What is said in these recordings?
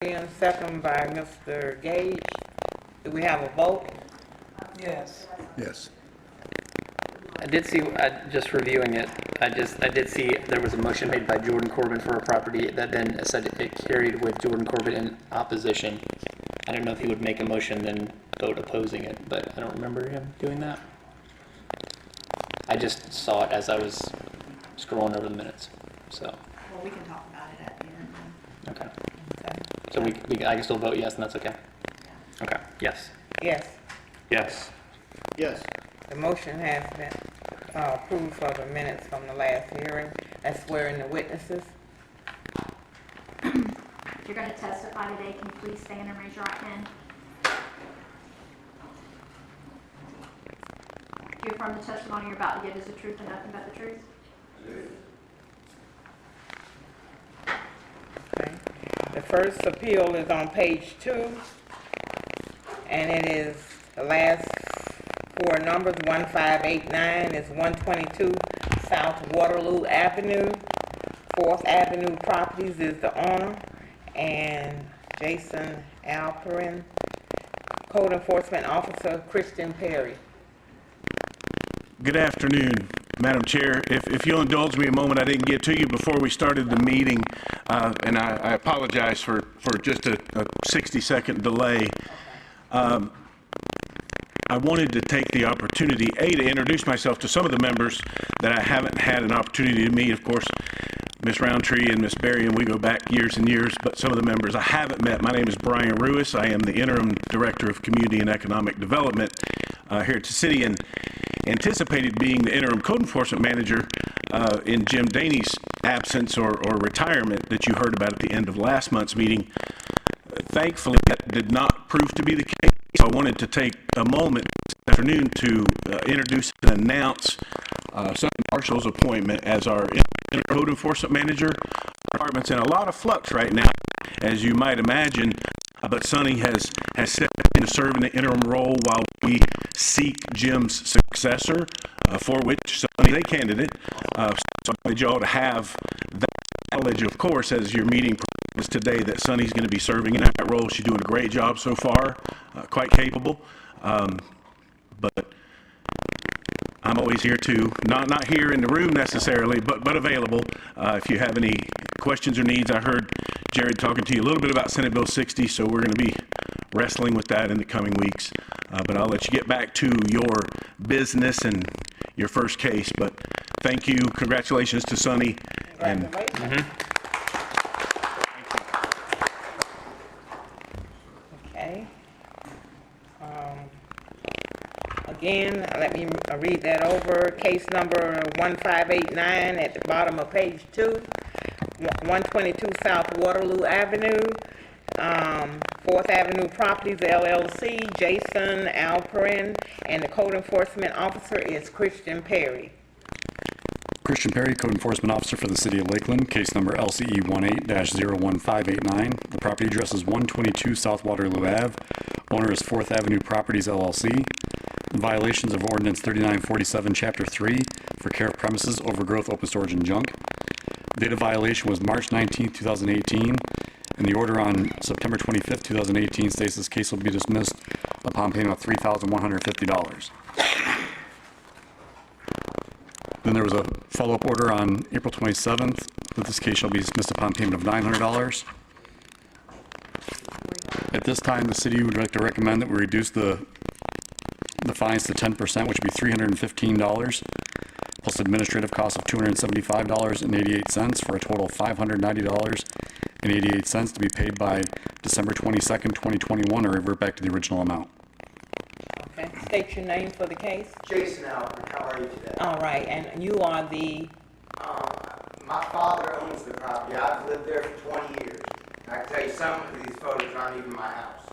And second by Mr. Gage. Do we have a vote? Yes. Yes. I did see, just reviewing it, I did see there was a motion made by Jordan Corbin for a property that then said it carried with Jordan Corbin in opposition. I don't know if he would make a motion then vote opposing it, but I don't remember him doing that. I just saw it as I was scrolling over the minutes, so, Well, we can talk about it at the end then. okay. Okay. So I can still vote yes, and that's okay? Okay, yes. Yes, Yes. Yes. the motion has been approved for the minutes from the last hearing. Let's swear in the witnesses. If you're going to testify today, can you please stand and raise your right hand? Do you affirm the testimony you're about to give is the truth and nothing but the truth? Okay. The first appeal is on page 2, and it is the last four numbers, 1589, is 122 South Waterloo Avenue. 4th Avenue Properties is the owner, and Jason Alperin, Code Enforcement Officer Christian Perry. Good afternoon, Madam Chair. If you'll indulge me a moment, I didn't get to you before we started the meeting, and I apologize for just a 60-second delay. I wanted to take the opportunity, to introduce myself to some of the members that I haven't had an opportunity to meet. Of course, Ms. Roundtree and Ms. Berry, and we go back years and years, but some of the members I haven't met. My name is Brian Ruiz. I am the Interim Director of Community and Economic Development here at the city, and anticipated being the Interim Code Enforcement Manager in Jim Daney's absence or retirement that you heard about at the end of last month's meeting. Thankfully, that did not prove to be the case. So I wanted to take a moment this afternoon to introduce and announce Sonny Marshall's appointment as our Code Enforcement Manager. Our department's in a lot of flux right now, as you might imagine, but Sonny has stepped in to serve in the interim role while we seek Jim's successor, for which Sonny is a candidate. So I wanted y'all to have that knowledge, of course, as your meeting is today, that Sonny's going to be serving in that role. She's doing a great job so far, quite capable. But I'm always here too, not here in the room necessarily, but available if you have any questions or needs. I heard Jared talking to you a little bit about Senate Bill 60, so we're going to be wrestling with that in the coming weeks. But I'll let you get back to your business and your first case. But thank you, congratulations to Sonny. And Congratulations. Okay. Again, let me read that over. Case number 1589 at the bottom of page 2, 122 South Waterloo Avenue, 4th Avenue Properties LLC, Jason Alperin, and the Code Enforcement Officer is Christian Perry. Christian Perry, Code Enforcement Officer for the City of Lakeland, case number LCE 18-01589. The property address is 122 South Waterloo Ave. Owner is 4th Avenue Properties, LLC. Violations of Ordinance 3947, Chapter 3 for care of premises, overgrowth, open storage, and junk. Date of violation was March 19, 2018, and the order on September 25, 2018 states this case will be dismissed upon payment of $3,150. Then there was a follow-up order on April 27th that this case shall be dismissed upon payment of $900. At this time, the city would like to recommend that we reduce the fines to 10%, which would be $315, plus administrative costs of $275.88 for a total of $590.88 to be paid by December 22nd, 2021, or revert back to the original amount. Okay, state your name for the case. Jason Albert, how are you today? All right, and you are the, My father owns the property. I've lived there for 20 years. And I can tell you some of these photos aren't even my house.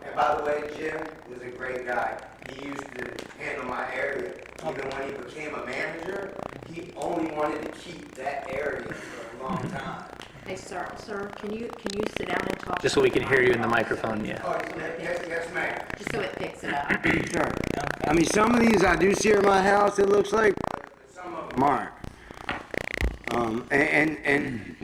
And by the way, Jim was a great guy. He used to handle my area. Even when he became a manager, he only wanted to keep that area for a long time. Hey, sir, can you sit down and talk? Just so we can hear you in the microphone, yeah. Oh, yes, ma'am. Just so it picks it up. Sure. I mean, some of these I do see in my house, it looks like, but some of them aren't. And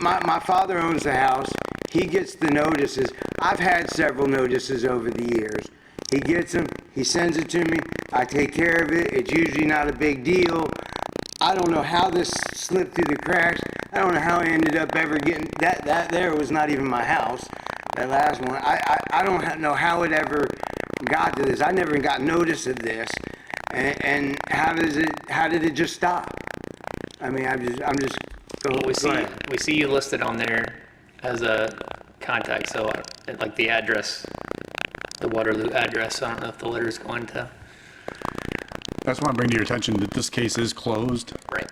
my father owns the house. He gets the notices. I've had several notices over the years. He gets them, he sends it to me, I take care of it. It's usually not a big deal. I don't know how this slipped through the cracks. I don't know how I ended up ever getting, that there was not even my house, that last one. I don't know how it ever got to this. I never got notice of this. And how did it just stop? I mean, I'm just, go ahead. We see you listed on there as a contact, so like the address, the Waterloo address, I don't know if the letter's going to. That's why I bring to your attention that this case is closed. Right.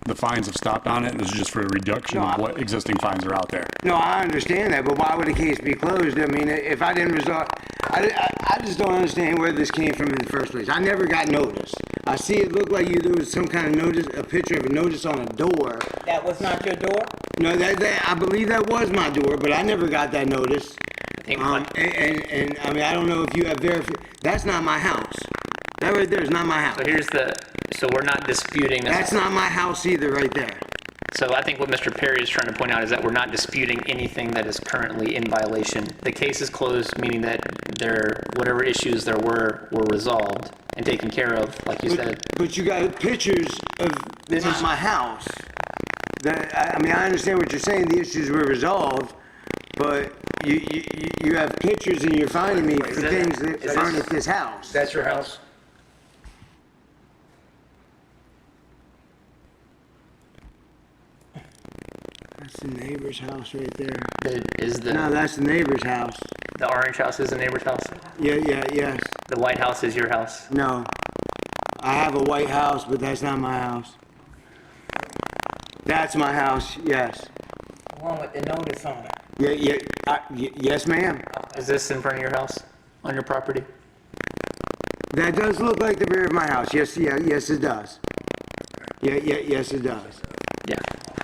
The fines have stopped on it, and this is just for a reduction of what existing fines are out there. No, I understand that, but why would the case be closed? I mean, if I didn't resolve, I just don't understand where this came from in the first place. I never got notice. I see it looked like there was some kind of notice, a picture of a notice on a door. That was not your door? No, I believe that was my door, but I never got that notice. I think And I mean, I don't know if you have verified, that's not my house. That right there is not my house. so we're not disputing. That's not my house either, right there. So I think what Mr. Perry is trying to point out is that we're not disputing anything that is currently in violation. The case is closed, meaning that whatever issues there were resolved and taken care of, like you said. But you got pictures of this is my house. I mean, I understand what you're saying. The issues were resolved, but you have pictures and you're finding me for things that aren't at this house. That's your house? That's the neighbor's house right there. Is No, that's the neighbor's house. the orange house is the neighbor's house? Yes. The white house is your house? No. I have a white house, but that's not my house. That's my house, yes. One with the notice on it. Yes, ma'am. Is this in front of your house, on your property? That does look like the rear of my house. Yes, it does. Yes, it does. Yeah.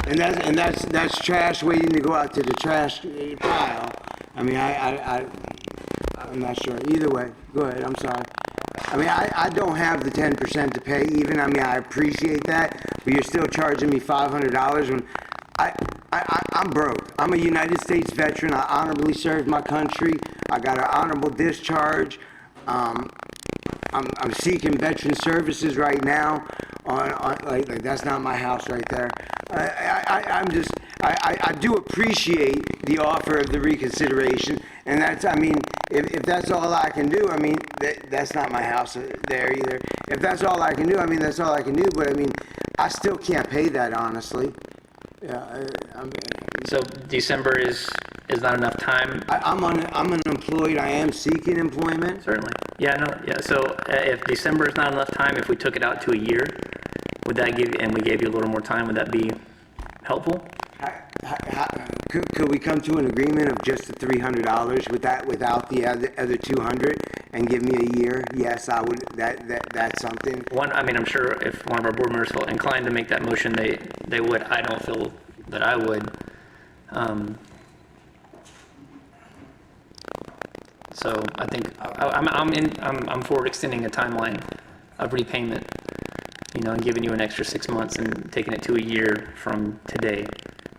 And that's trash waiting to go out to the trash pile. I mean, I'm not sure. Either way, go ahead. I'm sorry. I mean, I don't have the 10% to pay even. I mean, I appreciate that, but you're still charging me $500 when I'm broke. I'm a United States veteran. I honorably served my country. I got an honorable discharge. I'm seeking veteran services right now. Like that's not my house right there. I do appreciate the offer of the reconsideration, and I mean, if that's all I can do, I mean, that's not my house there either. If that's all I can do, I mean, that's all I can do, but I mean, I still can't pay that, honestly. Yeah, So December is not enough time? I'm unemployed. I am seeking employment. Certainly. Yeah, no, yeah, so if December is not enough time, if we took it out to a year, would that and we gave you a little more time, would that be helpful? Could we come to an agreement of just the $300 without the other 200 and give me a year? Yes, I would. That's something. I'm sure if one of our board members felt inclined to make that motion, they would. I don't feel that I would. So I think I'm for extending a timeline of repayment, and giving you an extra 6 months and taking it to a year from today.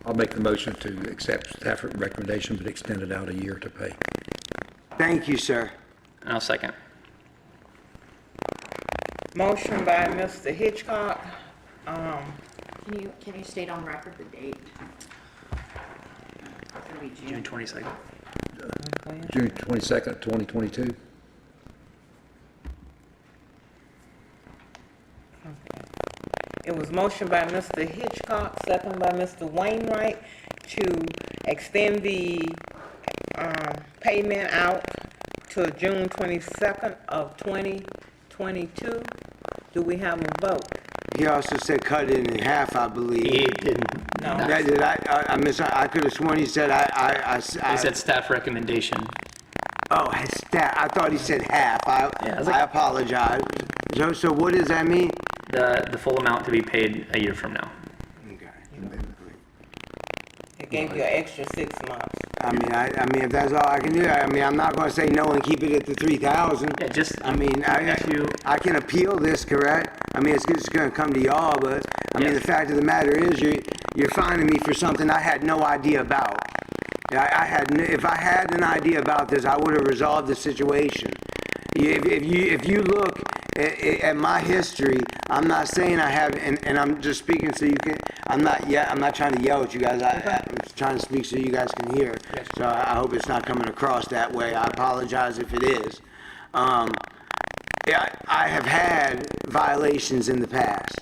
I'll make the motion to accept staff recommendation, but extend it out a year to pay. Thank you, sir. And I'll second. Motion by Mr. Hitchcock. Can you state on record the date? It's gonna be June 22nd. June 22nd, 2022. It was motion by Mr. Hitchcock, second by Mr. Wainwright, to extend the payment out to June 22nd of 2022. Do we have a vote? He also said cut it in half, I believe. He didn't. No. I could have sworn he said He said staff recommendation. Oh, I thought he said half. Yeah, I was like- I apologize. So what does that mean? The full amount to be paid a year from now. Okay. gave you an extra 6 months. I mean, if that's all I can do, I mean, I'm not gonna say no and keep it at the 3,000. Yeah, just, I mean, I can appeal this, correct? I mean, it's just gonna come to y'all, but, I mean, Yes. the fact of the matter is, you're finding me for something I had no idea about. If I had an idea about this, I would have resolved the situation. If you look at my history, I'm not saying I have, and I'm just speaking so you can, I'm not trying to yell at you guys, I'm just trying to speak so you guys can hear. So I hope it's not coming across that way, I apologize if it is. Yeah, I have had violations in the past,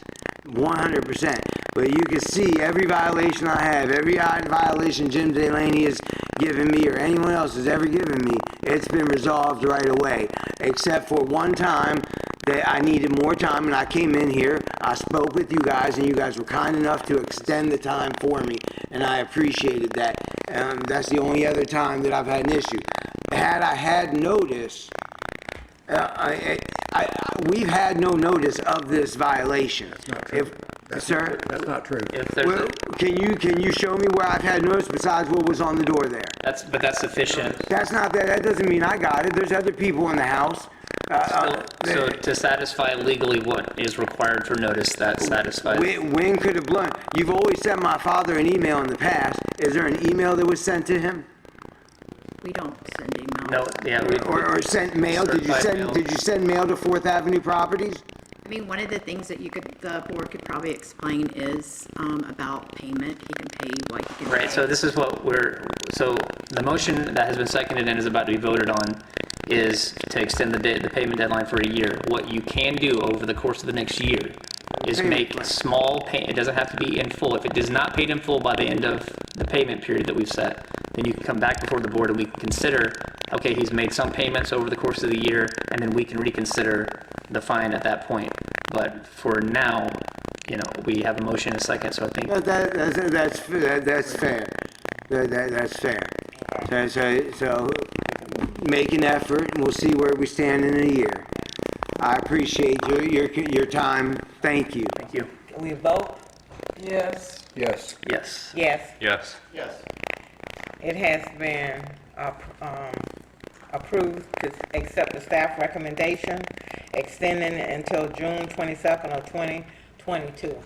100%. But you can see every violation I have, every violation Jim Delaney has given me or anyone else has ever given me, it's been resolved right away. Except for one time that I needed more time and I came in here, I spoke with you guys and you guys were kind enough to extend the time for me and I appreciated that. That's the only other time that I've had an issue. Had I had notice, we've had no notice of this violation. That's not true. Sir? That's not true. if there's, Well, can you show me where I've had notice besides what was on the door there? but that's sufficient. That's not that doesn't mean I got it. There's other people in the house. So to satisfy legally what is required for notice, that satisfies. When could have blown? You've always sent my father an email in the past. Is there an email that was sent to him? We don't send emails. No, yeah, Or sent mail? Certified mail. Did you send mail to 4th Avenue Properties? I mean, one of the things that the board could probably explain is, about payment. He can pay what he can pay. right, so this is what so the motion that has been seconded and is about to be voted on is to extend the payment deadline for a year. What you can do over the course of the next year is make small it doesn't have to be in full. If it is not paid in full by the end of the payment period that we've set, then you can come back before the board and we can consider, okay, he's made some payments over the course of the year, and then we can reconsider the fine at that point. But for now, we have a motion and a second, so I think That's fair. That's fair. So make an effort, and we'll see where we stand in a year. I appreciate your time. Thank you. thank you. Can we vote? Yes. Yes. Yes. Yes. It has been approved to accept the staff recommendation, extending it until June 22nd of 2022.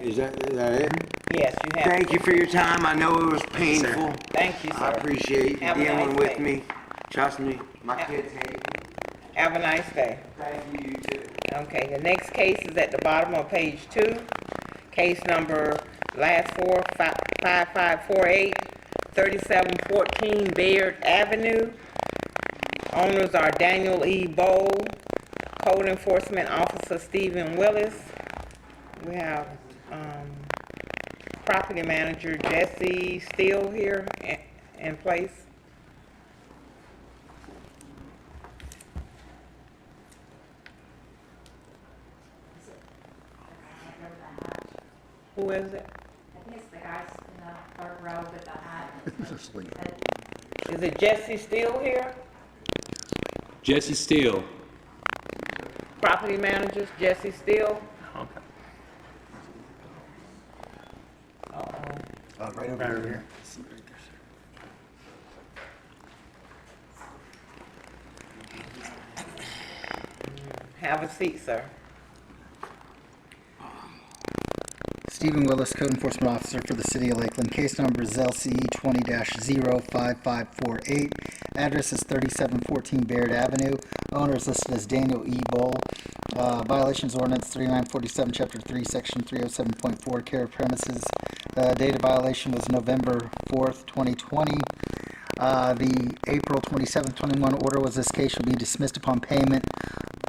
Is that it? Yes, you have. Thank you for your time. I know it was painful. Thank you, sir. I appreciate you Have a dealing nice with day. me. Trust me, my kids hate me. Have a nice day. Thank you, you too. Okay, the next case is at the bottom of page 2. Case number last 5548, 3714 Bayard Avenue. Owners are Daniel E. Bowl, Code Enforcement Officer Stephen Willis. We have property manager Jesse Steele here in place. Who is it? I think it's the guys in the third row with the hat. He's asleep. Is it Jesse Steele here? Jesse Steele. Property managers, Jesse Steele? Okay. Uh-oh. Right over here. Have a seat, sir. Stephen Willis, Code Enforcement Officer for the City of Lakeland. Case number is LCE 20-05548. Address is 3714 Bayard Avenue. Owner is listed as Daniel E. Bowl. Violations Ordinance 3947, Chapter 3, Section 307.4, care of premises. Date of violation was November 4th, 2020. The April 27th, 21 order was this case shall be dismissed upon payment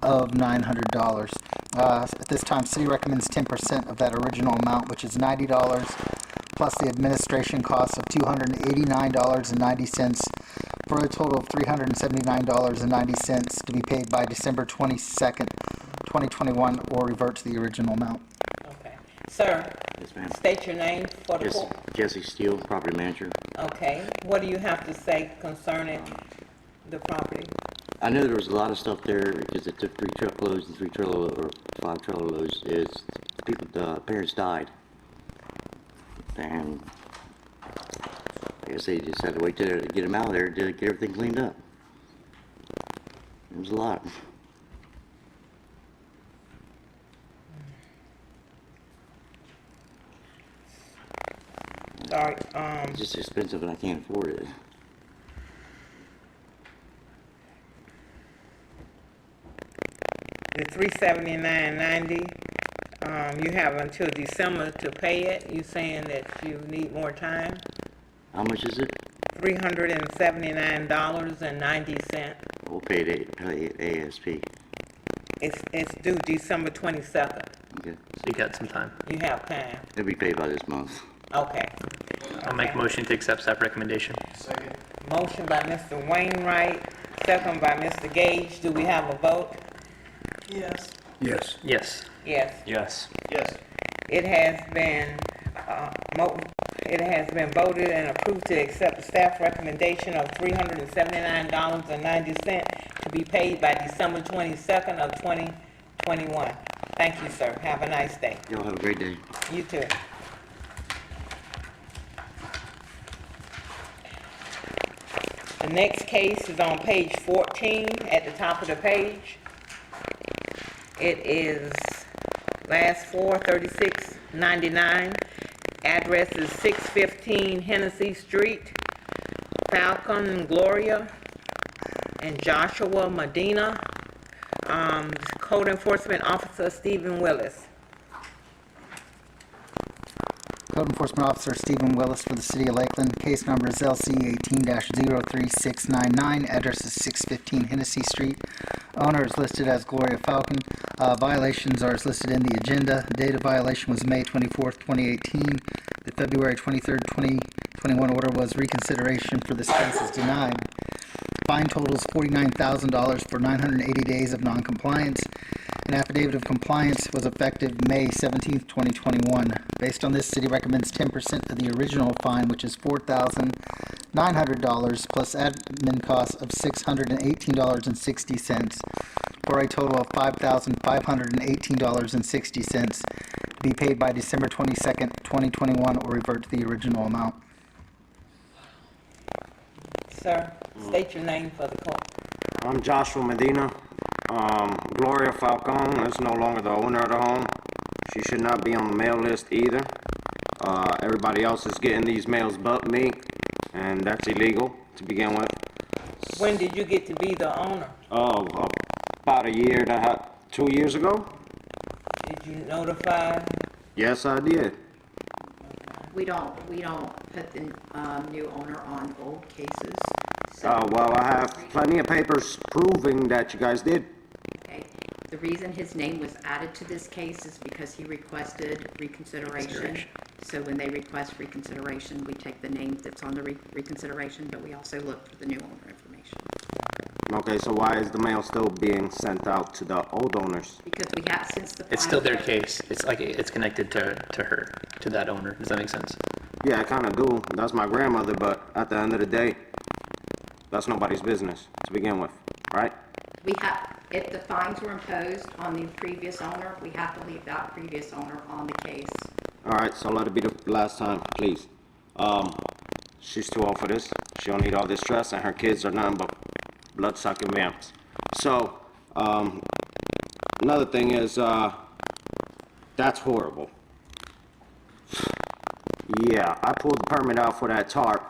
of $900. At this time, City recommends 10% of that original amount, which is $90, plus the administration costs of $289.90, for a total of $379.90 to be paid by December 22nd, 2021, or revert to the original amount. Okay. Sir, Yes, ma'am. state your name for the Yes, court. Jesse Steele, property manager. Okay. What do you have to say concerning the property? I know there was a lot of stuff there because it took 3 truckloads and 5 trailer loads. The parents died. And Like I say, you just had to wait to get them out there to get everything cleaned up. It was a lot. Sorry, It's just expensive and I can't afford it. the $379.90, you have until December to pay it. You saying that you need more time? How much is it? $379.90. We'll pay it ASP. It's due December 22nd. Okay. So you got some time. You have time. It'll be paid by this month. Okay. I'll make a motion to accept staff recommendation. Motion by Mr. Wainwright, second by Mr. Gage. Do we have a vote? Yes. Yes. Yes. Yes. It has been, it has been voted and approved to accept the staff recommendation of $379.90 to be paid by December 22nd of 2021. Thank you, sir. Have a nice day. Y'all have a great day. You too. The next case is on page 14 at the top of the page. It is last four, 3699. Address is 615 Hennessy Street. Falcon Gloria and Joshua Medina. Code Enforcement Officer Stephen Willis. Code Enforcement Officer Stephen Willis for the City of Lakeland. Case number is LC 18-03699. Address is 615 Hennessy Street. Owner is listed as Gloria Falcon. Violations are as listed in the agenda. The date of violation was May 24th, 2018. The February 23rd, 2021 order was reconsideration for this case is denied. Fine total is $49,000 for 980 days of noncompliance. An affidavit of compliance was effective May 17th, 2021. Based on this, City recommends 10% of the original fine, which is $4,900 plus admin costs of $618.60, for a total of $5,518.60 to be paid by December 22nd, 2021, or revert to the original amount. Sir, state your name for the court. I'm Joshua Medina. Gloria Falcon is no longer the owner of the home. She should not be on the mail list either. Everybody else is getting these mails but me, and that's illegal to begin with. When did you get to be the owner? Oh, about a year and a half, 2 years ago? Did you notify? Yes, I did. We don't put the new owner on old cases. So, Well, I have plenty of papers proving that you guys did. okay. The reason his name was added to this case is because he requested reconsideration. So when they request reconsideration, we take the name that's on the reconsideration, but we also look for the new owner information. Okay, so why is the mail still being sent out to the old owners? Because we have, since the. It's still their case. It's like it's connected to her, to that owner. Does that make sense? Yeah, I kind of do. That's my grandmother, but at the end of the day, that's nobody's business to begin with, right? We have, if the fines were imposed on the previous owner, we have to leave that previous owner on the case. All right, so let it be the last time, please. She's too old for this. She don't need all this stress, and her kids are nothing but blood-sucking vamps. So, another thing is, that's horrible. Yeah, I pulled the permit out for that tarp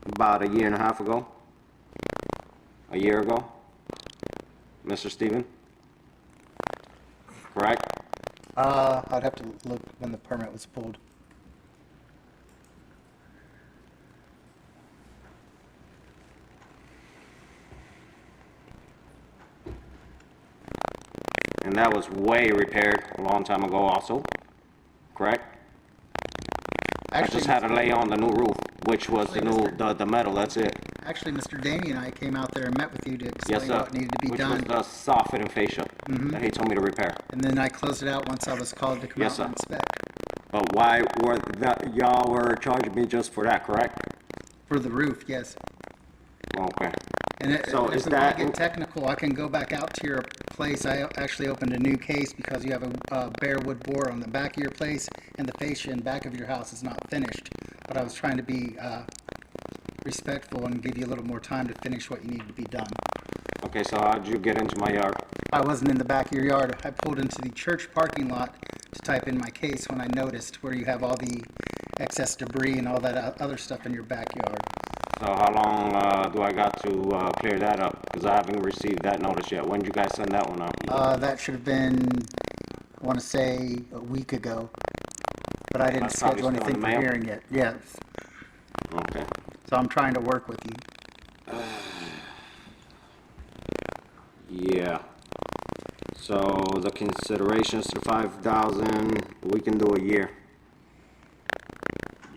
about a year and a half ago. A year ago, Mr. Steven? Correct? I'd have to look when the permit was pulled. And that was way repaired a long time ago also, correct? I Actually, just had to lay on the new roof, which was the new, the metal, that's it. Actually, Mr. Danny and I came out there and met with you to Yes, explain sir. what needed to be Which done. was the soffit and fascia that he told me to repair. And then I closed it out once I was called to come Yes, out and sir. inspect. But why were that, y'all were charging me just for that, correct? For the roof, yes. Okay. And So if is we want that- to get technical, I can go back out to your place. I actually opened a new case because you have a bare wood bore on the back of your place, and the fascia in back of your house is not finished. but I was trying to be respectful and give you a little more time to finish what you need to be done. Okay, so how'd you get into my yard? I wasn't in the back of your yard. I pulled into the church parking lot to type in my case when I noticed where you have all the excess debris and all that other stuff in your backyard. So how long do I got to clear that up? Because I haven't received that notice yet. When did you guys send that one out? That should have been, I want to say, a week ago, but I didn't That's probably schedule still in anything the for mail? hearing yet. Yes, Okay. so I'm trying to work with you. Yeah. So the considerations to 5,000, we can do a year.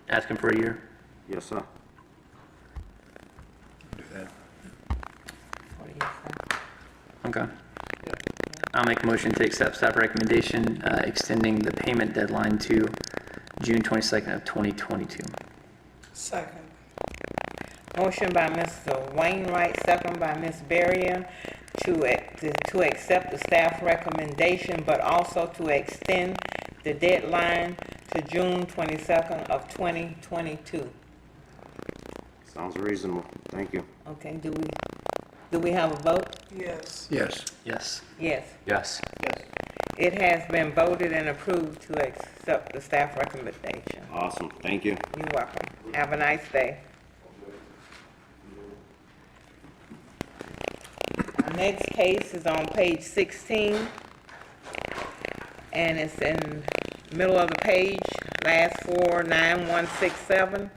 Asking for a year? Yes, sir. Do that. What do you say? Okay. I'll make a motion to accept staff recommendation, extending the payment deadline to June 22nd of 2022. Second. Motion by Mr. Wainwright, second by Ms. Berrien, to accept the staff recommendation, but also to extend the deadline to June 22nd of 2022. Sounds reasonable. Thank you. Okay, do we have a vote? Yes. Yes. Yes. Yes. It has been voted and approved to accept the staff recommendation. Awesome. Thank you. You're welcome. Have a nice day. Our next case is on page 16, and it's in middle of the page, last four, 9167.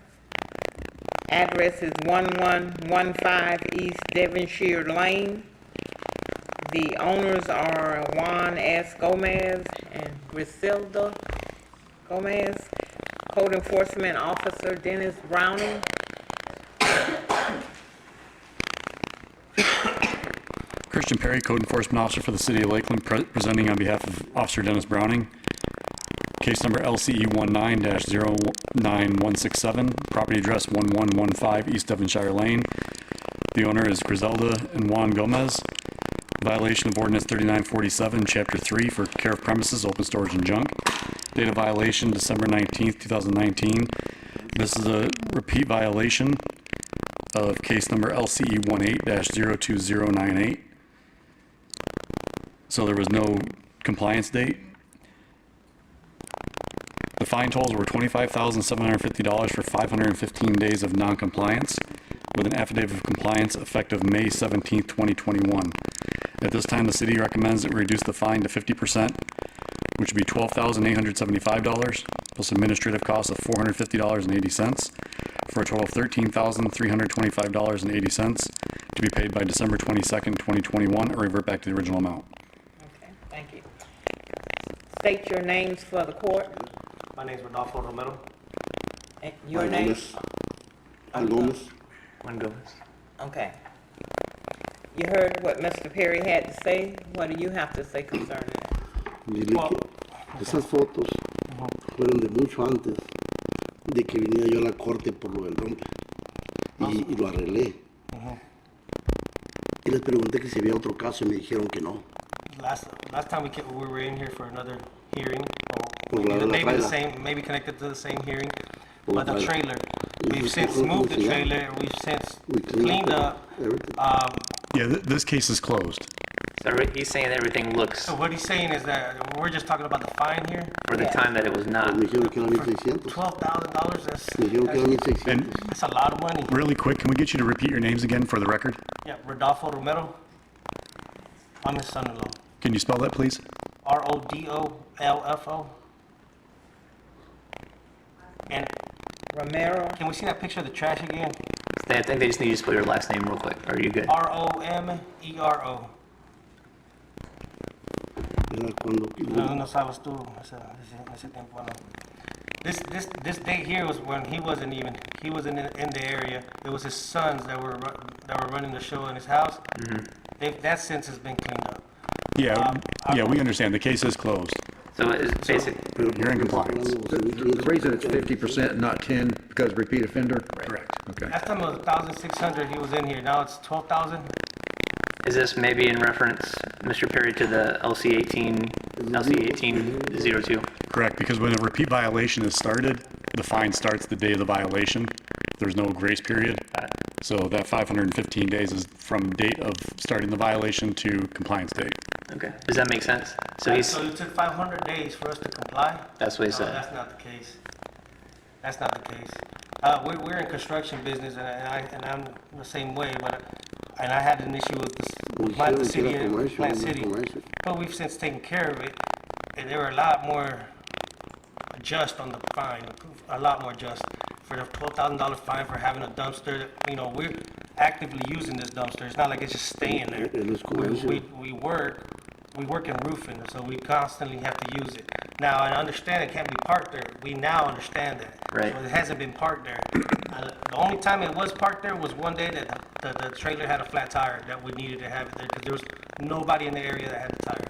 Address is 1115 East Devonshire Lane. The owners are Juan S. Gomez and Griselda Gomez. Code Enforcement Officer Dennis Browning. Christian Perry, Code Enforcement Officer for the City of Lakeland, presenting on behalf of Officer Dennis Browning. Case number LCE 19-09167, property address 1115 East Devonshire Lane. The owner is Griselda and Juan Gomez. Violation of Ordinance 3947, Chapter 3 for care of premises, open storage, and junk. Date of violation, December 19th, 2019. This is a repeat violation of case number LCE 18-02098. So there was no compliance date. The fine totals were $25,750 for 515 days of non-compliance, with an affidavit of compliance effective May 17th, 2021. At this time, the city recommends that we reduce the fine to 50%, which would be $12,875, plus administrative costs of $450.80, for a total of $13,325.80, to be paid by December 22nd, 2021, or revert back to the original amount. Okay, thank you. State your names for the court. My name is Rodolfo Romero. And your name? Juan Gomez. Juan Gomez. Okay. You heard what Mr. Perry had to say. What do you have to say concerning it? Dile que esas fotos fueron de mucho antes de que viniera yo a la corte por lo del rompe y lo arreglé. Y les pregunté que si había otro caso y me dijeron que no. Last time we were in here for another hearing, Por or la de la maybe the trailer. same, maybe connected to the same hearing, Por la but the trailer. trailer, we've since moved the trailer, we've since We cleaned up. everything. Yeah, this case is closed. So he's saying everything looks So what he's saying is that we're just talking about the fine here. for the time that it was not. Me dijeron que eran 1,600. $12,000, Me dijeron que eran that's 1,600. that's a lot of money. Really quick, can we get you to repeat your names again for the record? Yeah, Rodolfo Romero. I'm his son-in-law. Can you spell that, please? Rodolfo. And Romero? can we see that picture of the trash again? I think they just need you to spell your last name real quick. Are you good? Romero. Era cuando No sabes tú ese tiempo, no. This date here was when he wasn't in the area. It was his sons that were running the show in his house. That since has been cleaned up. Yeah, we understand. The case is closed. So it's basic. You're in compliance. The reason it's 50%, not 10, because repeat offender? Correct. Okay. Last time it was 1,600. He was in here. Now it's 12,000. Is this maybe in reference, Mr. Perry, to the LC 1802? Correct, because when a repeat violation is started, the fine starts the day of the violation. There's no grace period. So that 515 days is from date of starting the violation to compliance date. Okay, does that make sense? So he's, So it took 500 days for us to comply? that's what he No, said. that's not the case. That's not the case. We're in construction business, and I'm the same way, and I had an issue with the city, Plant City, but we've since taken care of it, and there were a lot more just on the fine, a lot more just. For the $12,000 fine for having a dumpster, you know, we're actively using this dumpster. It's not like it's just staying there. We work in roofing, so we constantly have to use it. Now, I understand it can't be parked there. We now understand that. Right. So it hasn't been parked there. The only time it was parked there was one day that the trailer had a flat tire that we needed to have it there because there was nobody in the area that had the tire.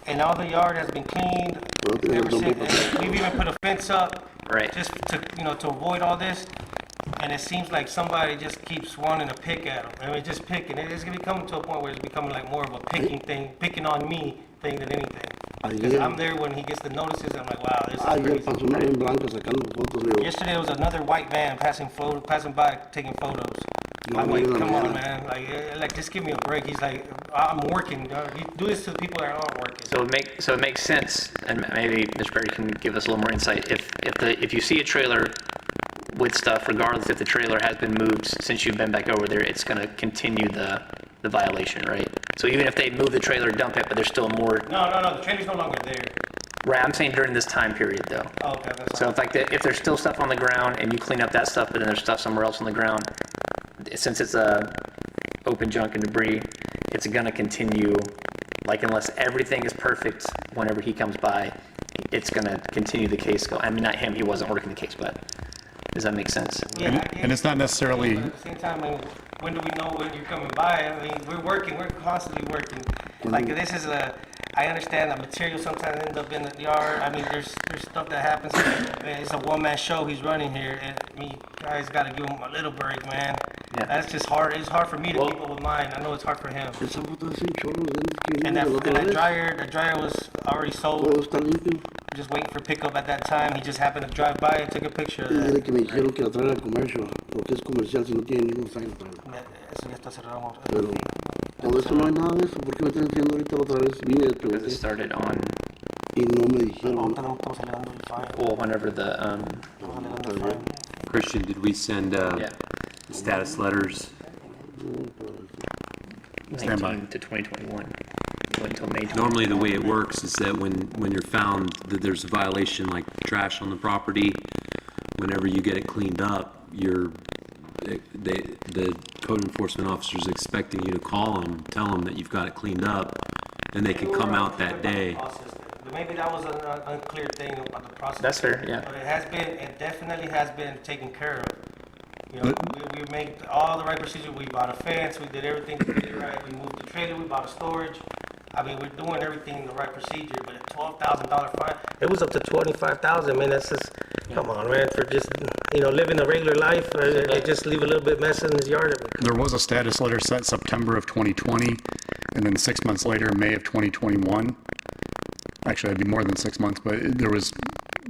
And all the yard has been cleaned ever since. And we've even put a fence up. Right. Just to, you know, to avoid all this. And it seems like somebody just keeps wanting to pick at them. I mean, just picking. It's going to be coming to a point where it's becoming like more of a picking thing, picking on me thing than anything. Because I'm there when he gets the notices. I'm like, wow, this is crazy. Yesterday was another white van passing by taking photos. I'm like, come on, man. Like, just give me a break. He's like, I'm working. You do this to the people that aren't working. So it makes sense, and maybe Mr. Berry can give us a little more insight. If you see a trailer with stuff, regardless if the trailer has been moved since you've been back over there, it's going to continue the violation, right? So even if they move the trailer, dump it, but there's still more. No, the trailer's no longer there. Right, I'm saying during this time period, though. Oh, okay, that's So if there's still stuff on the ground and you clean up that stuff, but then there's stuff somewhere else on the ground, since it's open junk and debris, it's going to continue. Like, unless everything is perfect, whenever he comes by, it's going to continue the case. I mean, not him, he wasn't working the case, but does that make sense? Yeah, And it's not necessarily, But at the same time, I mean, when do we know when you're coming by? I mean, we're constantly working. Like, this is I understand that material sometimes ends up in the yard. I mean, there's stuff that happens. It's a one-man show he's running here, and you guys got to give him a little break, man. Yeah. That's just hard. It's hard for me to keep up with mine. I know it's hard for him. And that dryer was already sold. Just waiting for pickup at that time. He just happened to drive by and took a picture of that. Dile que me dijeron que la traiga comercio, porque es comercial si no tiene ningún sign tag. Eso ya está cerrado. Pero todo eso no hay nada de eso, ¿por qué me están diciendo ahorita otra vez? Vine de Because it started on, y no me dijeron. Estamos alegando el fine. well, whenever the, Estamos alegando el fine. Christian, did we send yeah, status letters? Stand by. 19 to 2021. Went until May 20. Normally, the way it works is that when you're found that there's a violation like trash on the property, whenever you get it cleaned up, the code enforcement officer is expecting you to call them, tell them that you've got it cleaned up, and they can come out that day. Maybe that was an unclear thing about the process. That's fair, yeah. But it definitely has been taken care of. You know, we made all the right procedures. We bought a fence, we did everything we did right. We moved the trailer, we bought a storage. I mean, we're doing everything the right procedure, but a $12,000 fine, it was up to $25,000, man. That's just, come on, man, for just, you know, living a regular life, they just leave a little bit mess in his yard. there was a status letter sent September of 2020, and then 6 months later, May of 2021. Actually, it'd be more than 6 months, but there was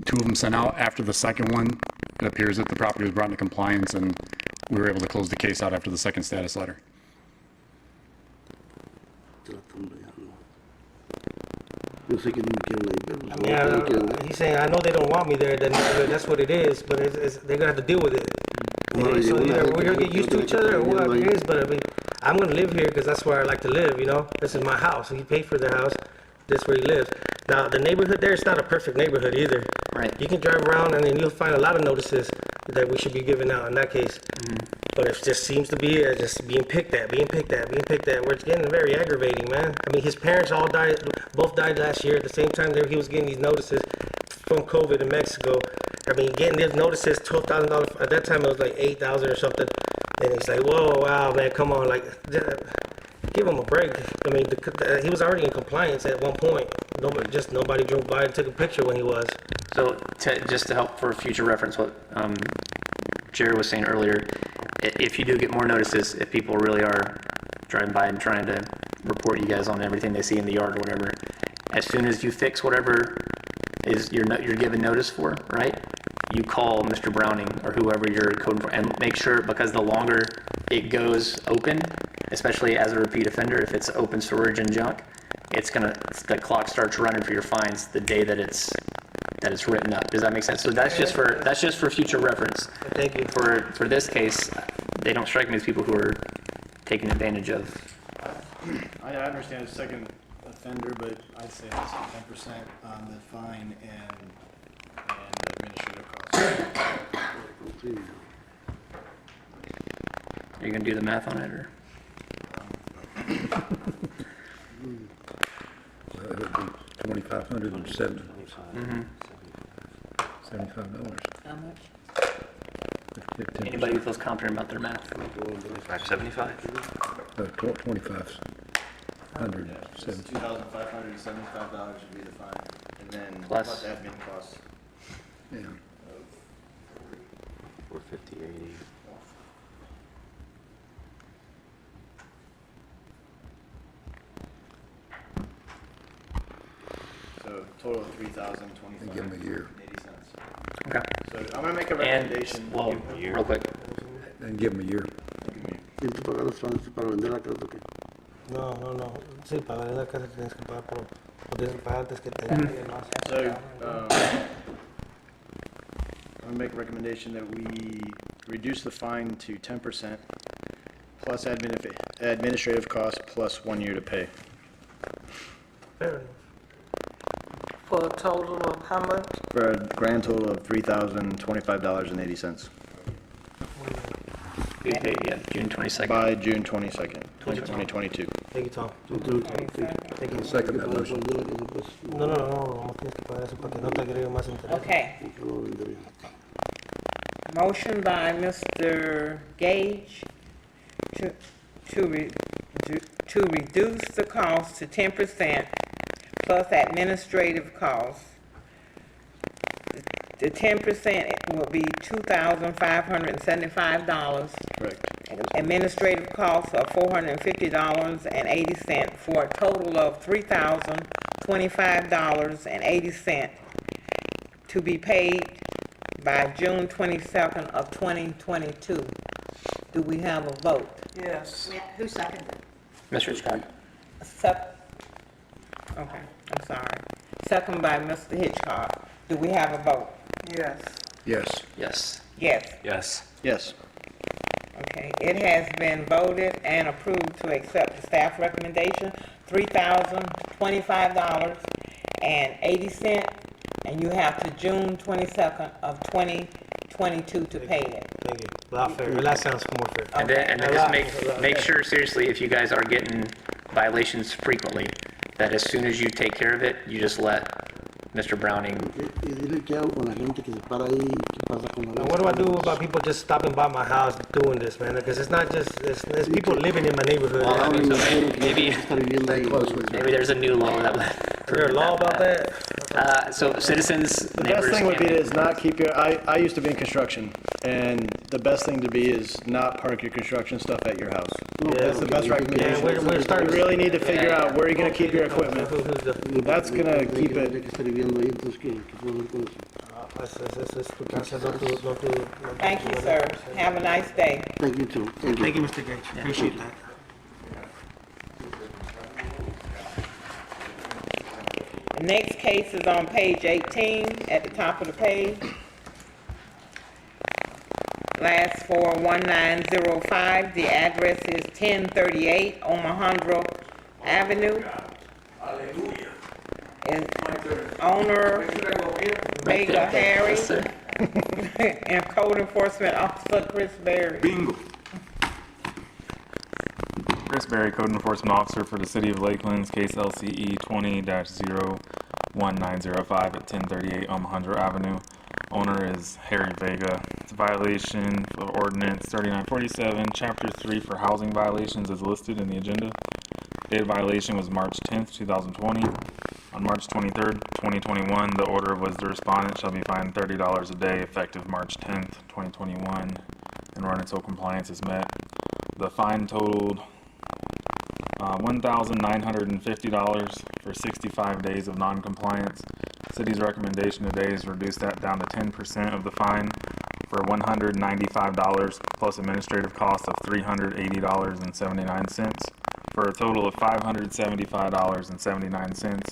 2 of them sent out. After the second one, it appears that the property was brought into compliance, and we were able to close the case out after the second status letter. Yo sé que no me quieren ahí, pero I mean, he's saying, I know they don't want me there, then that's what it is, but they're gonna have to deal with it. So either we're gonna get used to each other or whatever it is, but I mean, I'm gonna live here because that's where I like to live, you know? This is my house. He paid for the house. That's where he lives. Now, the neighborhood there is not a perfect neighborhood either. Right. You can drive around and then you'll find a lot of notices that we should be giving out in that case. But it just seems to be just being picked at, where it's getting very aggravating, man. I mean, his parents both died last year at the same time he was getting these notices from COVID in Mexico. I mean, getting these notices, $12,000, at that time it was like $8,000 or something. And it's like, whoa, wow, man, come on, like, give him a break. I mean, he was already in compliance at one point. Nobody drove by and took a picture when he was. So just to help for future reference, what Jared was saying earlier, if you do get more notices, if people really are driving by and trying to report you guys on everything they see in the yard or whatever, as soon as you fix whatever is you're given notice for, right? You call Mr. Browning or whoever your code enforcement and make sure, because the longer it goes open, especially as a repeat offender, if it's open storage and junk, the clock starts running for your fines the day that it's written up. Does that make sense? So that's just for future reference. Thank you. For this case, they don't strike me as people who are taking advantage of. I understand it's second offender, but I'd say it's 10% on the fine and administrative costs. Are you gonna do the math on it, or? Well, it would be $2,570. $75. How much? Anybody who feels confident about their math? 575? 2,500. $2,575 would be the fine, and then Plus. admin costs. Yeah. 450, 80. So total of $3,025. Give them a year. 80 cents. Okay. So I'm gonna make a And, recommendation. well, real quick, And give them a year. Tienes que pagar los fines para vender la casa, ¿o qué? No. Sí, para ver la casa tienes que pagar o tienes que pagar antes que te den y demás. So, I'm gonna make a recommendation that we reduce the fine to 10% plus administrative costs plus 1 year to pay. Fair enough. For a total of how much? For a grand total of $3,025.80 we pay, June 22nd. by June 22nd, 2022. Thank you, Tom. Thank you. Second that motion. No, nomás tienes que pagar eso para que no te agregue más interés. Okay. Motion by Mr. Gage to reduce the cost to 10% plus administrative costs. The 10% will be $2,575. Correct. Administrative costs are $450.80 for a total of $3,025.80 to be paid by June 22nd of 2022. Do we have a vote? Yes. Who seconded? Mr. Hitchcock. Okay, I'm sorry. Second by Mr. Hitchcock. Do we have a vote? Yes. Yes. Yes. Yes. Yes. Yes. Okay, it has been voted and approved to accept the staff recommendation, $3,025.80, and you have to June 22nd of 2022 to pay it. Thank you. That sounds more fair. And then just make sure, seriously, if you guys are getting violations frequently, that as soon as you take care of it, you just let Mr. Browning. Y dile qué hago con la gente que se para ahí, qué pasa con la Now, what do I do about people just stopping by my house doing this, man? Because it's not just, it's people living in my neighborhood. Well, man. maybe there's a new law that would. Is there a law about that? So citizens, The neighbors. best thing would be can- is not keep your, I used to be in construction, and the best thing to be is not park your construction stuff at your house. That's the best recommendation. Yeah, we're starting. You really need to figure out where you're gonna keep your equipment. That's gonna keep it. que estar viviendo ahí, entonces, ¿qué puedo hacer con eso? Thank you, sir. Have a nice day. Thank you too. Thank you. Thank you, Mr. Gage. Appreciate that. The next case is on page 18, at the top of the page. Last for 1905, the address is 1038 Omohundro Avenue. And owner, Vega Harry, and Code Enforcement Officer Chris Berry. Bingo. Chris Berry, Code Enforcement Officer for the City of Lakeland's case LCE 20-01905 at 1038 Omohundro Avenue. Owner is Harry Vega. It's a violation of Ordinance 3947, Chapter 3 for housing violations as listed in the agenda. Date of violation was March 10th, 2020. On March 23rd, 2021, the order was the respondent shall be fined $30 a day effective March 10th, 2021, and run until compliance is met. The fine totaled $1,950 for 65 days of non-compliance. City's recommendation today is reduce that down to 10% of the fine for $195 plus administrative costs of $380.79 for a total of $575.79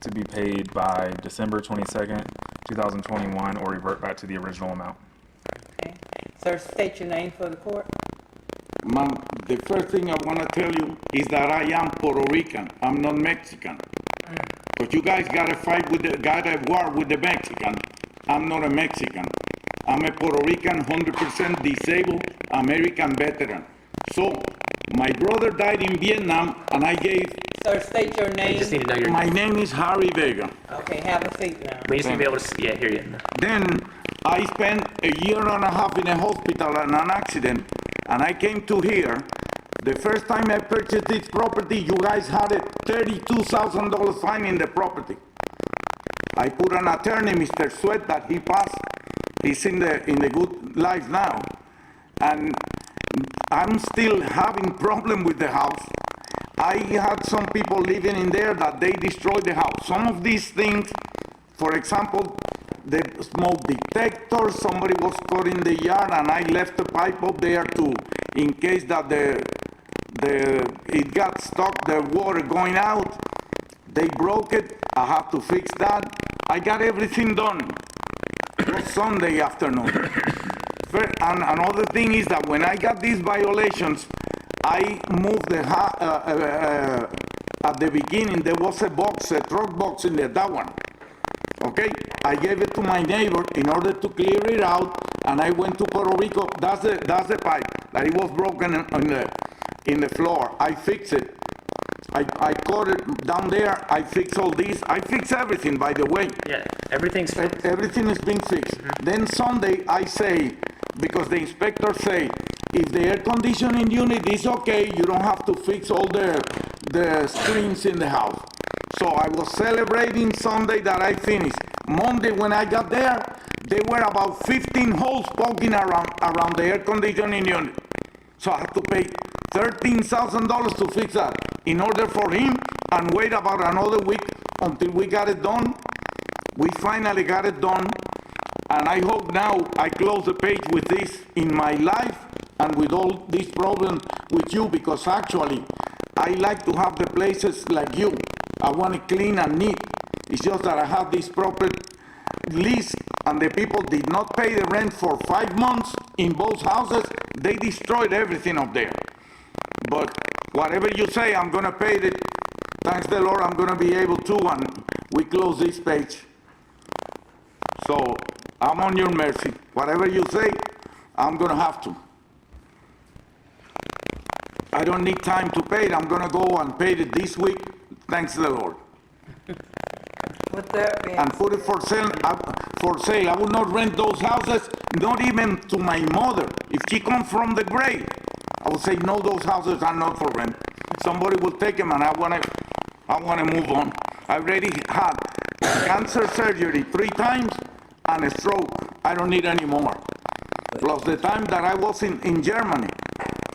to be paid by December 22nd, 2021, or revert back to the original amount. Okay. Sir, state your name for the court. Ma'am, the first thing I want to tell you is that I am Puerto Rican. I'm not Mexican. But you guys got a war with the Mexican. I'm not a Mexican. I'm a Puerto Rican, 100% disabled American veteran. So, my brother died in Vietnam, and I gave... Sir, state your name. We just need to know your My name is Harry Vega. Okay, have a seat now. We just need to be able to hear you. Then, I spent a year and a half in a hospital in an accident, and I came to here. The first time I purchased this property, you guys had a $32,000 fine in the property. I put an attorney, Mr. Sweat, that he passed. He's in the good life now. And I'm still having problem with the house. I had some people living in there that they destroyed the house. Some of these things, for example, the smoke detector, somebody was caught in the yard and I left the pipe up there in case that it got stuck, the water going out. They broke it, I have to fix that. I got everything done. It was Sunday afternoon. And another thing is that when I got these violations, I moved at the beginning, there was a truck box in there, that one. Okay, I gave it to my neighbor in order to clear it out, and I went to Puerto Rico. That's the pipe that it was broken in the floor. I fixed it. I caught it down there. I fixed all this. I fixed everything, by the way. Yeah, everything's fixed. Everything is being fixed. Then Sunday I say, because the inspector say, if the air conditioning unit is okay, you don't have to fix all the screens in the house. So I was celebrating Sunday that I finished. Monday when I got there, there were about 15 holes poking around the air conditioning unit. So I had to pay $13,000 to fix that in order for him and wait about another week until we got it done. We finally got it done, and I hope now I close the page with this in my life and with all these problems with you, because actually I like to have the places like you. I want it clean and neat. It's just that I have this proper lease and the people did not pay the rent for 5 months in both houses. They destroyed everything up there. But whatever you say, I'm gonna pay it. Thanks the Lord, I'm gonna be able to, and we close this page. So I'm on your mercy. Whatever you say, I'm gonna have to. I don't need time to pay it. I'm gonna go and pay it this week. Thanks the Lord. With that being And put it for sale. I will not rent those houses, not even to my mother. If she comes from the grave, I will say, no, those houses are not for rent. Somebody will take them, and I wanna move on. I already had cancer surgery 3 times and a stroke. I don't need any more. Plus the time that I was in Germany,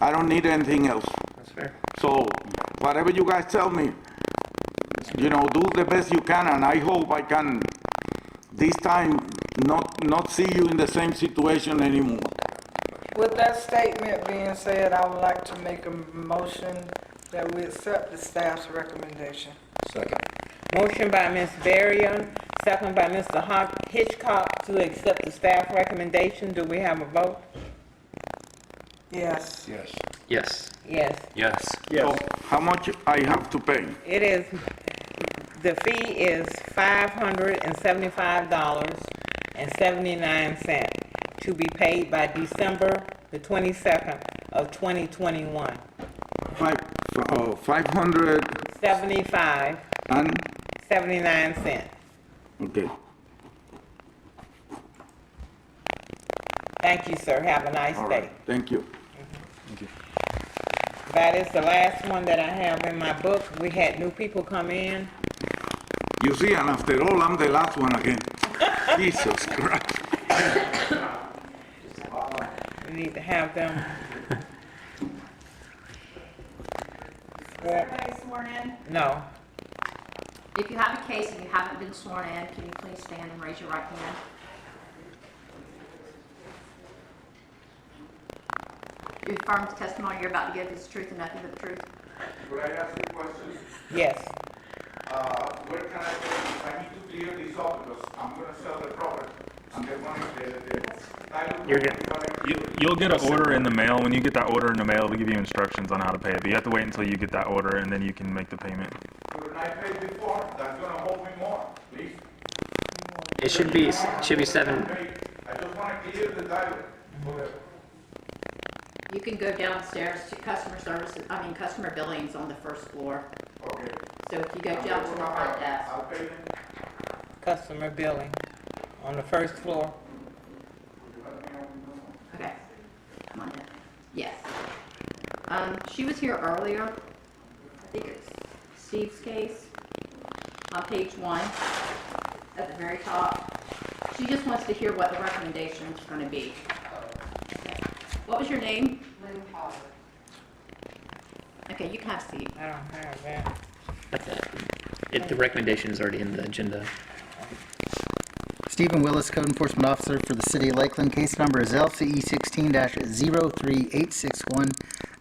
I don't need anything else. That's fair. So whatever you guys tell me, do the best you can, and I hope I can this time not see you in the same situation anymore. With that statement being said, I would like to make a motion that we accept the staff's recommendation. Second. Motion by Ms. Berrien, second by Mr. Hitchcock to accept the staff recommendation. Do we have a vote? Yes. Yes. Yes. Yes. Yes. So how much I have to pay? It is, the fee is $575.79 to be paid by December the 22nd of 2021. 500 75 and 79 cents. okay. Thank you, sir. Have a nice All day. right. Thank you. That is the last one that I have in my book. We had new people come in. You see, and after all, I'm the last one again. Jesus Christ. We need to have them. Is everybody sworn in? No. If you have a case and you haven't been sworn in, can you please stand and raise your right hand? You affirm the testimony you're about to give is the truth and nothing but the truth? Could I ask you a question? Yes. Where can I go if I need to clear this up because I'm gonna sell the property and they want You'll get an order in the mail. When you get that order in the mail, they'll give you instructions on how to pay it. But you have to wait until you get that order, and then you can make the payment. Couldn't I pay before? That's gonna hold me more, please. It should be 7. I just wanna clear the title. You can go downstairs to customer billings on the first floor. Okay. So if you go down to the front desk. I'll pay them. Customer billing on the first floor. Okay, come on in. Yes. She was here earlier. I think it's Steve's case on page 1 at the very top. She just wants to hear what the recommendation is going to be. Okay. What was your name? Lynn Potter. Okay, you can have a seat. I don't have that. The recommendation is already in the agenda. Stephen Willis, Code Enforcement Officer for the City of Lakeland. Case number is LCE 16-03861.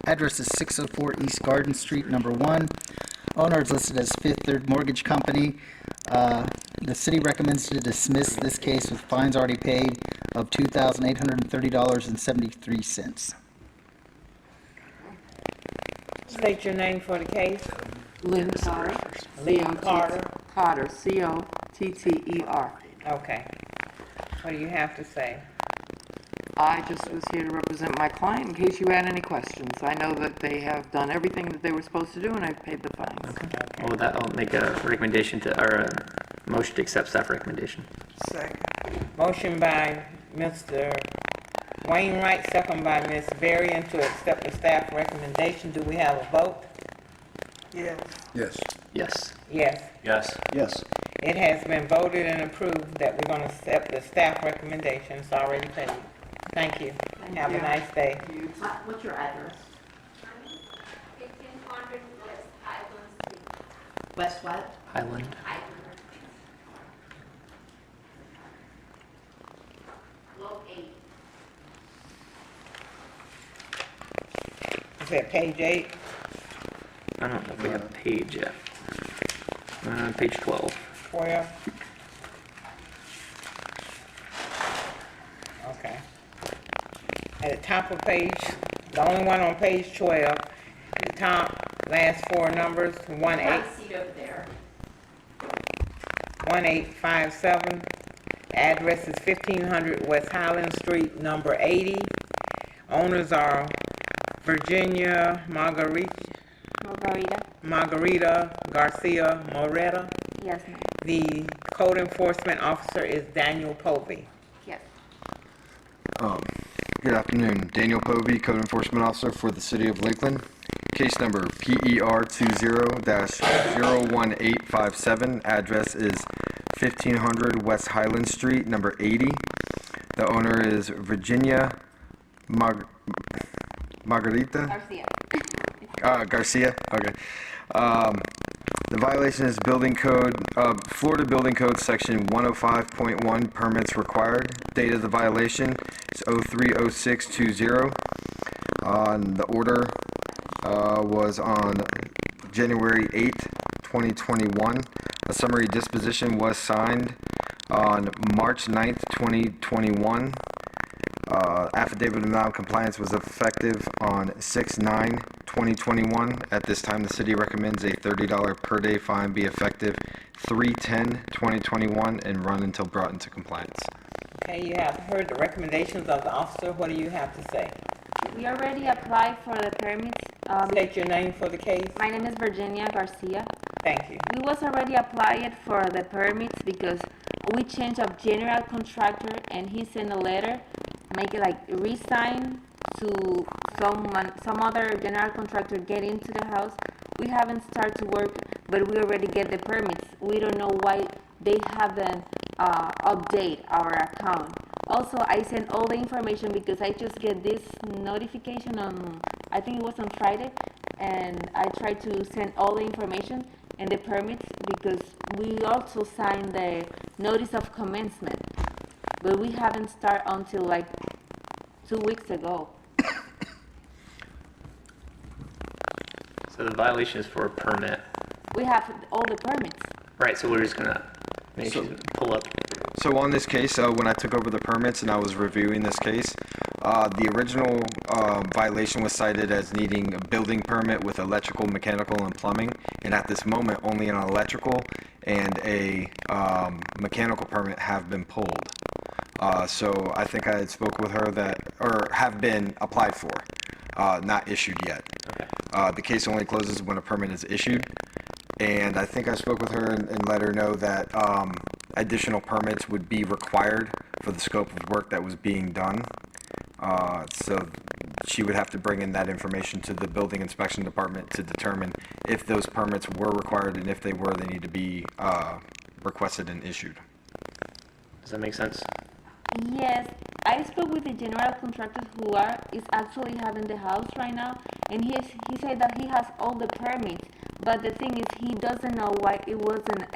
Address is 604 East Garden Street, number 1. Owner is listed as Fifth Third Mortgage Company. The city recommends to dismiss this case with fines already paid of $2,830.73. State your name for the case. Lynn Carter. Lynn Carter. Carter, C-O-T-T-E-R. Okay. What do you have to say? I just was here to represent my client in case you had any questions. I know that they have done everything that they were supposed to do, and I've paid the fines. Okay. Well, with that, I'll make a recommendation or a motion to accept staff recommendation. Second. Motion by Mr. Wainwright, second by Ms. Varian to accept the staff recommendation. Do we have a vote? Yes. Yes. Yes. Yes. Yes. Yes. It has been voted and approved that we're going to accept the staff recommendation. It's already paid. Thank you. Have a nice day. What's your address? 1500 West Highland Street. West what? Highland. Lot 8. Is that page 8? I don't know if we have a page yet. Page 12. 12? Okay. At the top of page, the only one on page 12, at the top, last 4 numbers, 18. Have a seat over there. 1857. Address is 1500 West Highland Street, number 80. Owners are Virginia Margarita Garcia Moreta. Yes, ma'am. The code enforcement officer is Daniel Povey. Yes. Good afternoon. Daniel Povey, Code Enforcement Officer for the City of Lakeland. Case number PER 20-01857. Address is 1500 West Highland Street, number 80. The owner is Virginia Margarita Garcia. Okay. The violation is building code, Florida Building Code Section 105.1, permits required. Date of the violation is 03/06/20. The order was on January 8, 2021. A summary disposition was signed on March 9th, 2021. Affidavit of non-compliance was effective on 6/9/2021. At this time, the city recommends a $30 per day fine be effective 3/10/2021 and run until brought into compliance. Okay, you have heard the recommendations of the officer. What do you have to say? We already applied for the permits. State your name for the case. My name is Virginia Garcia. Thank you. We was already applied for the permits because we changed of general contractor and he sent a letter, make it like resign to some other general contractor get into the house. We haven't started to work, but we already get the permits. We don't know why they haven't update our account. Also, I sent all the information because I just get this notification on, I think it was on Friday, and I tried to send all the information, and the permits because we also signed the notice of commencement, but we haven't started until like 2 weeks ago. So the violation is for a permit. We have all the permits. Right, so we're just gonna maybe pull up. So on this case, when I took over the permits and I was reviewing this case, the original violation was cited as needing a building permit with electrical, mechanical, and plumbing. And at this moment, only an electrical and a mechanical permit have been pulled. So I think I had spoke with her or have been applied for, not issued yet. The case only closes when a permit is issued. And I think I spoke with her and let her know that additional permits would be required for the scope of work that was being done. So she would have to bring in that information to the building inspection department to determine if those permits were required, and if they were, they need to be requested and issued. Does that make sense? Yes, I spoke with the general contractor who is actually having the house right now, and he said that he has all the permits, but the thing is he doesn't know why it wasn't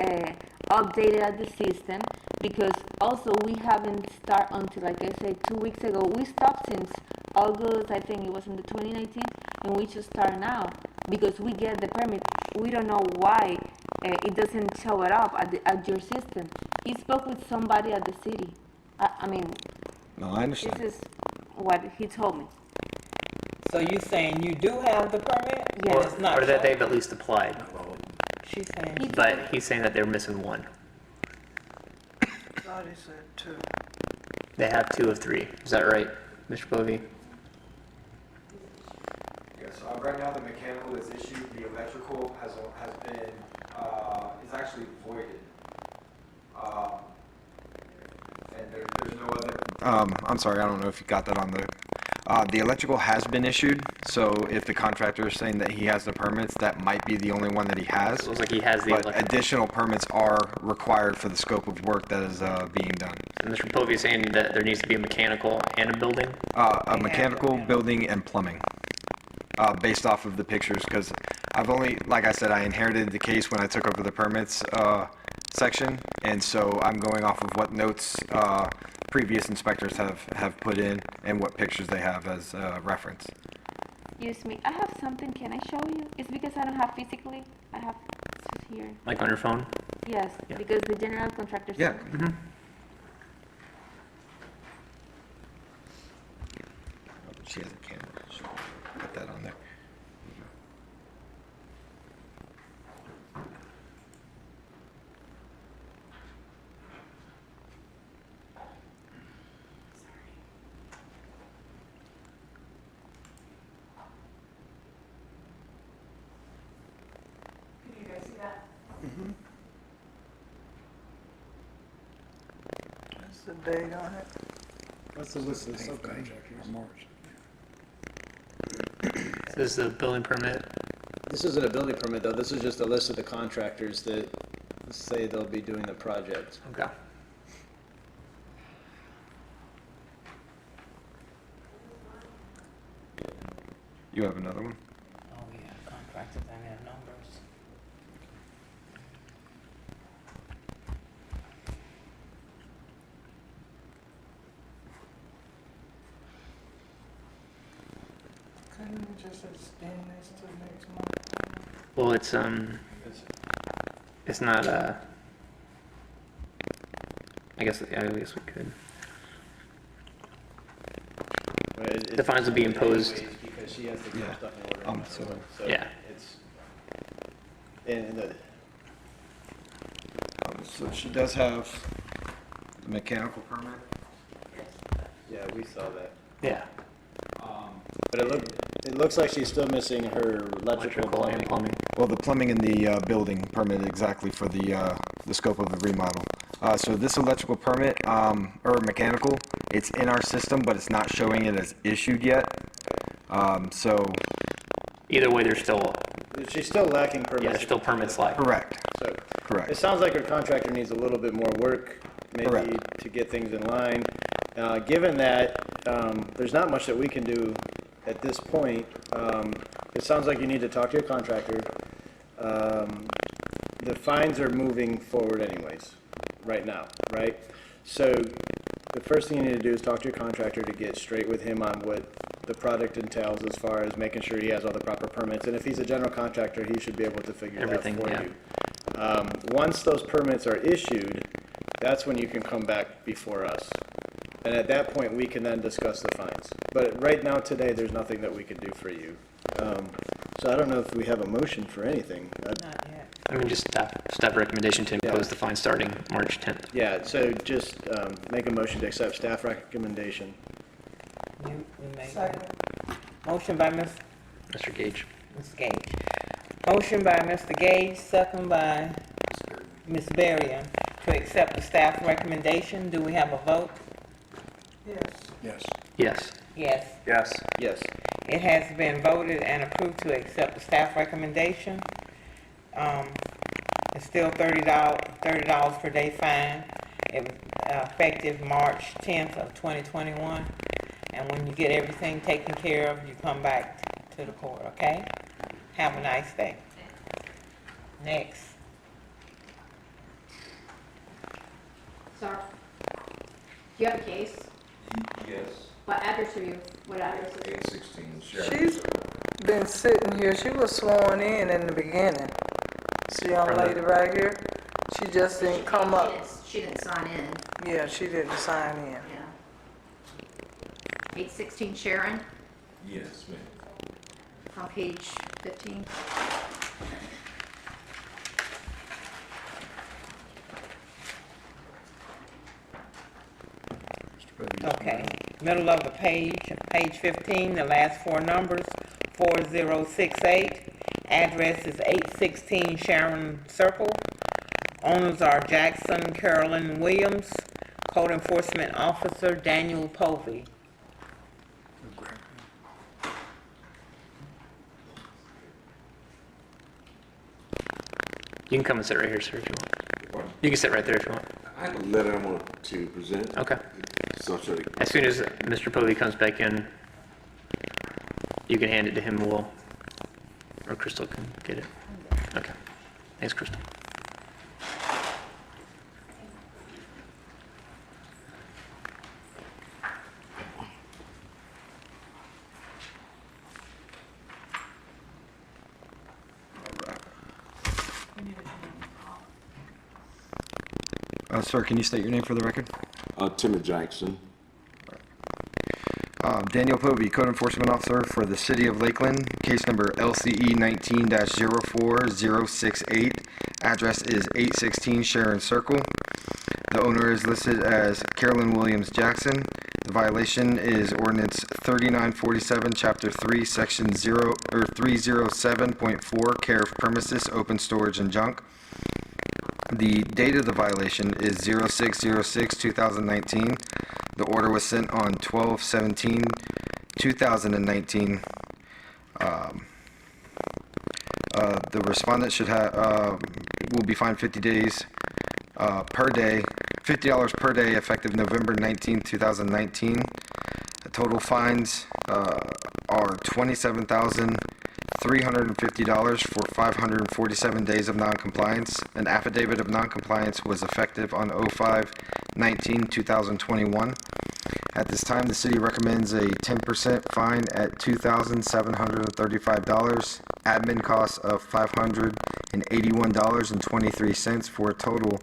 updated at the system, because also we haven't started until, like I said, 2 weeks ago. We stopped since August, I think it was in the 2019, and we just start now because we get the permit. We don't know why it doesn't show it up at your system. He spoke with somebody at the city. I mean, no, I understand. This is what he told me. So you saying you do have the permit? Yes. It's not Or that showing? they've at least applied. She's saying. But he's saying that they're missing one. Thought he said 2. They have 2 of 3. Is that right, Mr. Povey? Yes, right now the mechanical is issued, the electrical has been, is actually voided. And there's no other. I'm sorry, I don't know if you got that on the electrical has been issued, so if the contractor is saying that he has the permits, that might be the only one that he has. It looks like he has the But electrical. additional permits are required for the scope of work that is being done. And Mr. Povey is saying that there needs to be a mechanical and a building? A mechanical, building, and plumbing, based off of the pictures, because I've only, like I said, I inherited the case when I took over the permits section, and so I'm going off of what notes previous inspectors have put in and what pictures they have as reference. Excuse me, I have something, can I show you? It's because I don't have physically, I have it's here. Like on your phone? Yes, Yeah. because the general contractor Yeah. said. Mm-hmm. She has a camera. She'll put that on there. What's the date on it? What's the list of subcontractors? This is the building permit. This isn't a building permit, though. This is just a list of the contractors that say they'll be doing the project. Okay. You have another one? Oh, yeah, contractors and their numbers. Couldn't we just extend this to next month? Well, it's not, I guess we could. The fines will be imposed. Because she has to get Yeah. stuff in order. So Yeah. It's, and the, so she does have the mechanical permit. yeah, we saw that. Yeah. But it looks like she's still missing her electrical and plumbing. Well, the plumbing and the building permit exactly for the scope of the remodel. So this electrical permit, or mechanical, it's in our system, but it's not showing it as issued yet. So. Either way, they're still, She's still lacking permits. yeah, there's still permits left. Correct. So Correct. it sounds like her contractor needs a little bit more work, maybe Correct. to get things in line. Given that there's not much that we can do at this point, it sounds like you need to talk to your contractor. the fines are moving forward anyways, right now, right? So the first thing you need to do is talk to your contractor to get straight with him on what the project entails as far as making sure he has all the proper permits. And if he's a general contractor, he should be able to figure Everything, that for yeah. you. Once those permits are issued, that's when you can come back before us. And at that point, we can then discuss the fines. But right now, today, there's nothing that we can do for you. So I don't know if we have a motion for anything. I mean, just staff recommendation to impose the fine starting March 10th. Yeah, so just make a motion to accept staff recommendation. You make motion by Mr. Gage. Ms. Gage. Motion by Mr. Gage, second by Ms. Berrien to accept the staff recommendation. Do we have a vote? Yes. Yes. Yes. Yes. Yes. Yes. It has been voted and approved to accept the staff recommendation. It's still $30 per day fine, effective March 10th of 2021. And when you get everything taken care of, you come back to the court, okay? Have a nice day. Next. Sir, do you have a case? Yes. What address are you, what address is it? 816 Sheridan. She's been sitting here, she was sworn in the beginning. This young lady right here, she just didn't come up. She didn't sign in. Yeah, she didn't sign in. Yeah. 816 Sharon, Yes, ma'am. on page 15. Okay, middle of the page, page 15, the last four numbers, 4068. Address is 816 Sharon Circle. Owners are Jackson Carolyn Williams. Code Enforcement Officer Daniel Povey. You can come and sit right here, sir, if you want. You can sit right there if you want. I have a letter I want to present. Okay. So, sure. As soon as Mr. Povey comes back in, you can hand it to him, or Crystal can get it. Okay. Thanks, Crystal. Sir, can you state your name for the record? Timmy Jackson. Daniel Povey, Code Enforcement Officer for the City of Lakeland, case number LCE 19-04068. Address is 816 Sharon Circle. The owner is listed as Carolyn Williams Jackson. The violation is ordinance 3947, chapter 3, section 307.4, care of premises, open storage and junk. The date of the violation is 06/06/2019. The order was sent on 12/17/2019. The respondent should have will be fined $50 per day, $50 per day, effective November 19, 2019. The total fines are $27,350 for 547 days of noncompliance. An affidavit of noncompliance was effective on 05/19/2021. At this time, the city recommends a 10% fine at $2,735, admin costs of $581.23 for a total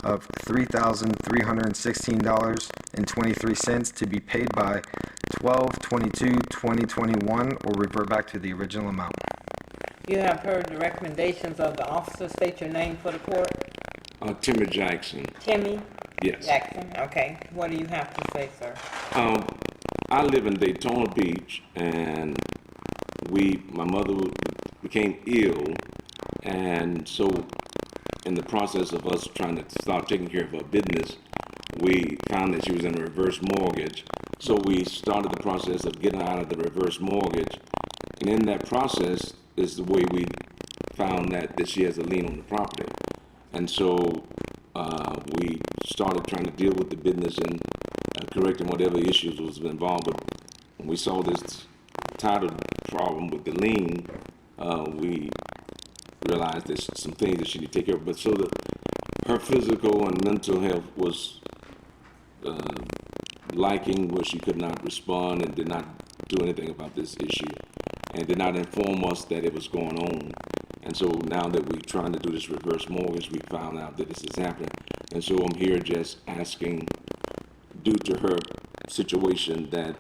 of $3,316.23 to be paid by 12/22/2021 or revert back to the original amount. You have heard the recommendations of the officer. State your name for the court. Timmy Jackson. Timmy Yes. Jackson. Okay. What do you have to say, sir? I live in Daytona Beach, and my mother became ill, and so in the process of us trying to start taking care of her business, we found that she was in a reverse mortgage. So we started the process of getting her out of the reverse mortgage, and in that process is the way we found that she has a lien on the property. And so we started trying to deal with the business and correcting whatever issues was involved. But when we saw this title problem with the lien, we realized there's some things that she need to take care of. But so that her physical and mental health was liking where she could not respond and did not do anything about this issue and did not inform us that it was going on. And so now that we're trying to do this reverse mortgage, we found out that this is happening. And so I'm here just asking, due to her situation, that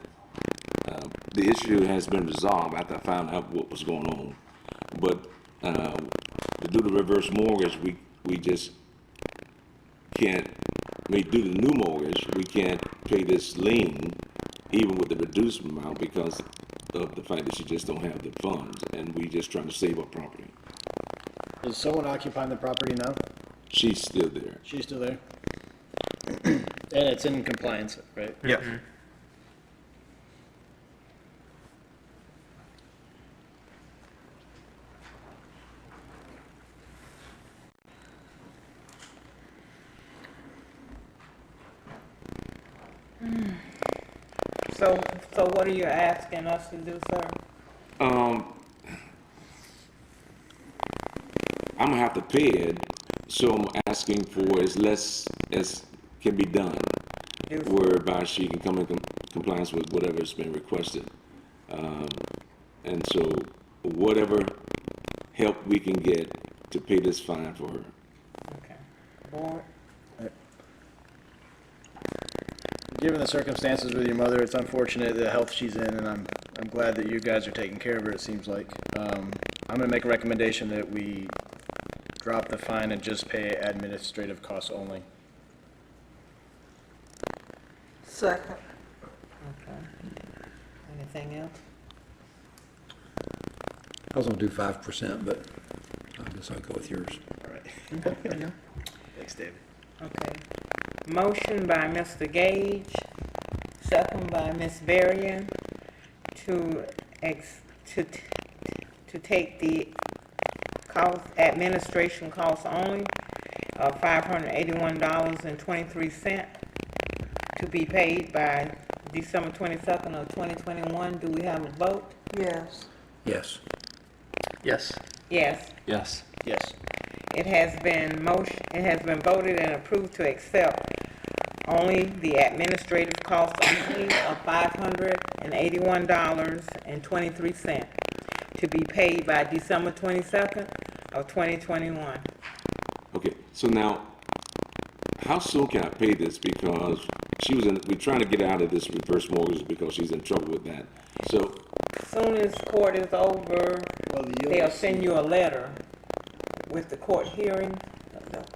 the issue has been resolved after I found out what was going on. But to do the reverse mortgage, we just can't, do the new mortgage, we can't pay this lien, even with the reduced amount, because of the fact that she just don't have the funds, and we just trying to save her property. Is someone occupying the property now? She's still there. She's still there? And it's in compliance, right? Yep. So what are you asking us to do, sir? I'm gonna have to pay it, so I'm asking for as less as can be done, whereby she can come in compliance with whatever has been requested. And so whatever help we can get to pay this fine for her. Okay. Board? Given the circumstances with your mother, it's unfortunate the health she's in, and I'm glad that you guys are taking care of her, it seems like. I'm gonna make a recommendation that we drop the fine and just pay administrative costs only. Second. Okay. Anything else? I was gonna do 5%, but I guess I'll go with yours. All right. Okay. Thanks, David. Okay. Motion by Mr. Gage, second by Ms. Varian, to take the cost, administration costs only of $581.23 to be paid by December 22nd of 2021. Do we have a vote? Yes. Yes. Yes. Yes. Yes. Yes. It has been voted and approved to accept only the administrative costs only of $581.23 to be paid by December 22nd of 2021. Okay, so now, how soon can I pay this? Because we're trying to get out of this reverse mortgage because she's in trouble with that. So, Soon as court is over, they'll send you a letter with the court hearing,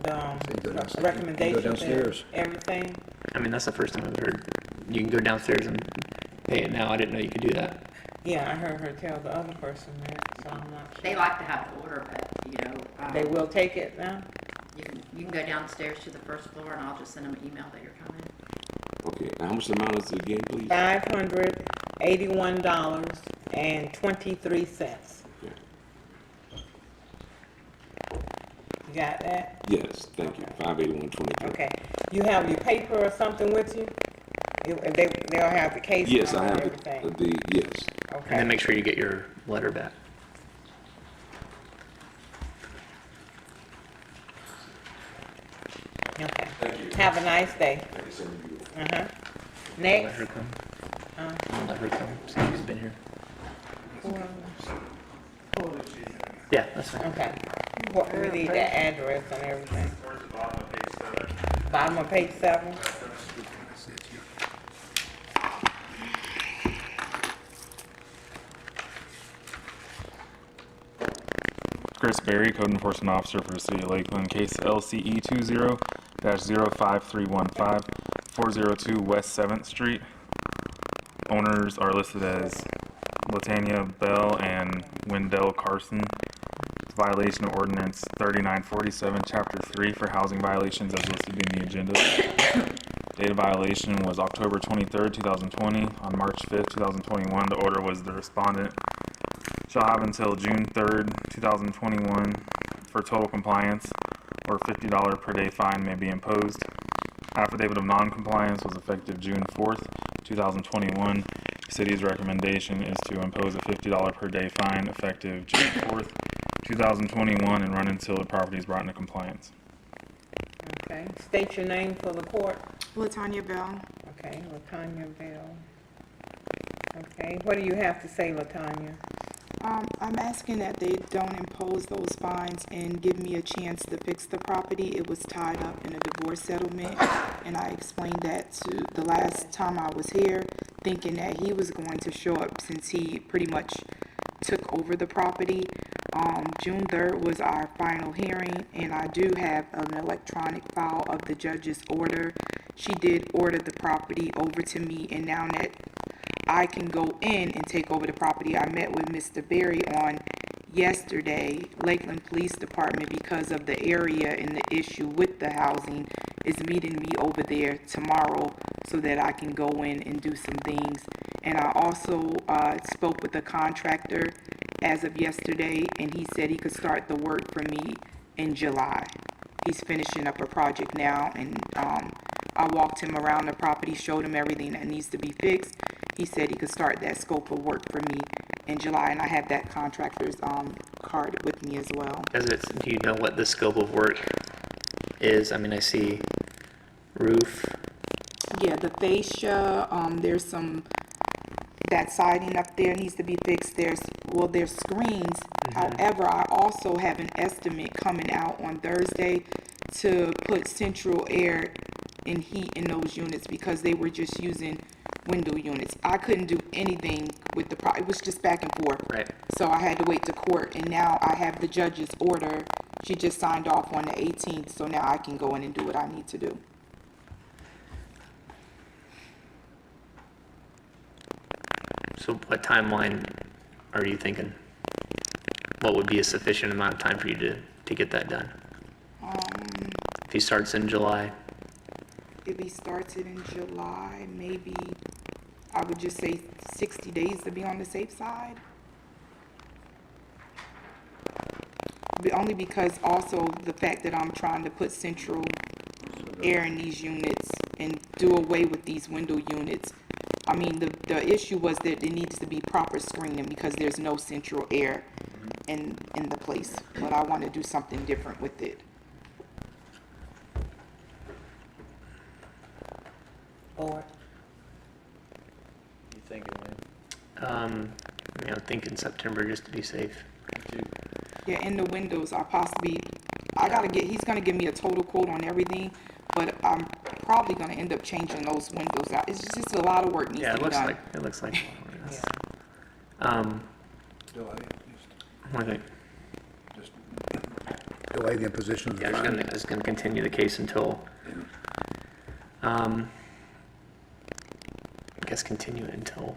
the recommendations, and downstairs. everything. I mean, that's the first time I've heard you can go downstairs and pay it now. I didn't know you could do that. Yeah, I heard her tell the other person that, so I'm not sure. They like to have an order, but, They will take it now? you can go downstairs to the first floor, and I'll just send them an email that you're coming. okay, and how much the amount is it again, please? $581.23. Okay. You got that? Yes, thank you, 581.23. Okay. You have your paper or something with you? They'll have the case Yes, I number have and everything. yes. Okay. And then make sure you get your letter back. Okay. Have a nice day. Uh-huh. Next. Let her come. I'll let her come. See who's been here. Yeah, that's fine. Okay. What, we need the address and everything. Bottom of page 7. Chris Berry, Code Enforcement Officer for the City of Lakeland, case LCE 20-05315, 402 West 7th Street. Owners are listed as Latanya Bell and Wendell Carson. Violation of Ordinance 3947, Chapter 3 for housing violations as listed in the agenda. Date of violation was October 23rd, 2020. On March 5th, 2021, the order was the respondent shall have until June 3rd, 2021 for total compliance, or $50 per day fine may be imposed. Affidavit of non-compliance was effective June 4th, 2021. City's recommendation is to impose a $50 per day fine effective June 4th, 2021 and run until the property is brought into compliance. Okay, state your name for the court. Latanya Bell. Okay, Latanya Bell. Okay, what do you have to say, Latanya? I'm asking that they don't impose those fines and give me a chance to fix the property. It was tied up in a divorce settlement, and I explained that to the last time I was here, thinking that he was going to show up since he pretty much took over the property. June 3rd was our final hearing, and I do have an electronic file of the judge's order. She did order the property over to me, and now that I can go in and take over the property, I met with Mr. Berry on yesterday. Lakeland Police Department, because of the area and the issue with the housing, is meeting me over there tomorrow so that I can go in and do some things. And I also spoke with the contractor as of yesterday, and he said he could start the work for me in July. He's finishing up a project now, and I walked him around the property, showed him everything that needs to be fixed. He said he could start that scope of work for me in July, and I have that contractor's card with me as well. Do you know what the scope of work is? I mean, I see roof. Yeah, the fascia, there's that siding up there needs to be fixed. There's screens. However, I also have an estimate coming out on Thursday to put central air and heat in those units because they were just using window units. I couldn't do anything with the it was just back and forth. Right. So I had to wait to court, and now I have the judge's order. She just signed off on the 18th, so now I can go in and do what I need to do. So what timeline are you thinking? What would be a sufficient amount of time for you to get that done? If he starts in July? If he starts it in July, maybe I would just say 60 days to be on the safe side. Only because also the fact that I'm trying to put central air in these units and do away with these window units. I mean, the issue was that there needs to be proper screening because there's no central air in the place. But I want to do something different with it. Board. You thinking, man? Thinking September just to be safe. Yeah, in the windows, he's gonna give me a total quote on everything, but I'm probably gonna end up changing those windows out. It's just a lot of work needs to be done. It looks like. What do you think? Delay the imposition of the fine. I'm just gonna continue the case until, I guess continue it until.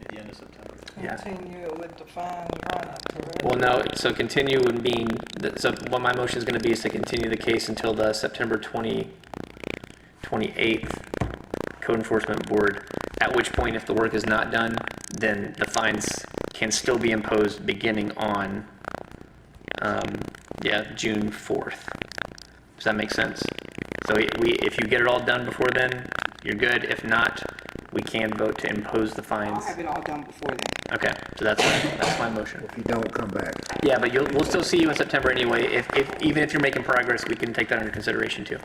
The end of September. Yeah. Continue it with the fines running, correct? Well, no, so continue would mean, so what my motion is going to be is to continue the case until the September 28th Code Enforcement Board, at which point if the work is not done, then the fines can still be imposed beginning on, June 4th. Does that make sense? So if you get it all done before then, you're good. If not, we can vote to impose the fines. I'll have it all done before then. Okay, so that's my motion. If you don't, come back. Yeah, but we'll still see you in September anyway. Even if you're making progress, we can take that under consideration too.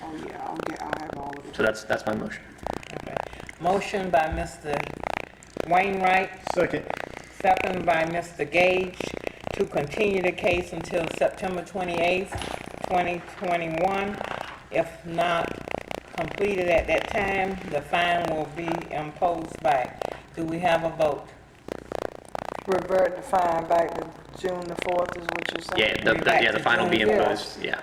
Oh yeah, I'll have all of it. So that's my motion. Okay. Motion by Mr. Wainwright. Second. Second by Mr. Gage to continue the case until September 28th, 2021. If not completed at that time, the fine will be imposed back. Do we have a vote? Revert the fine back to June the 4th is what you're saying? Yeah, the fine will be imposed, yeah.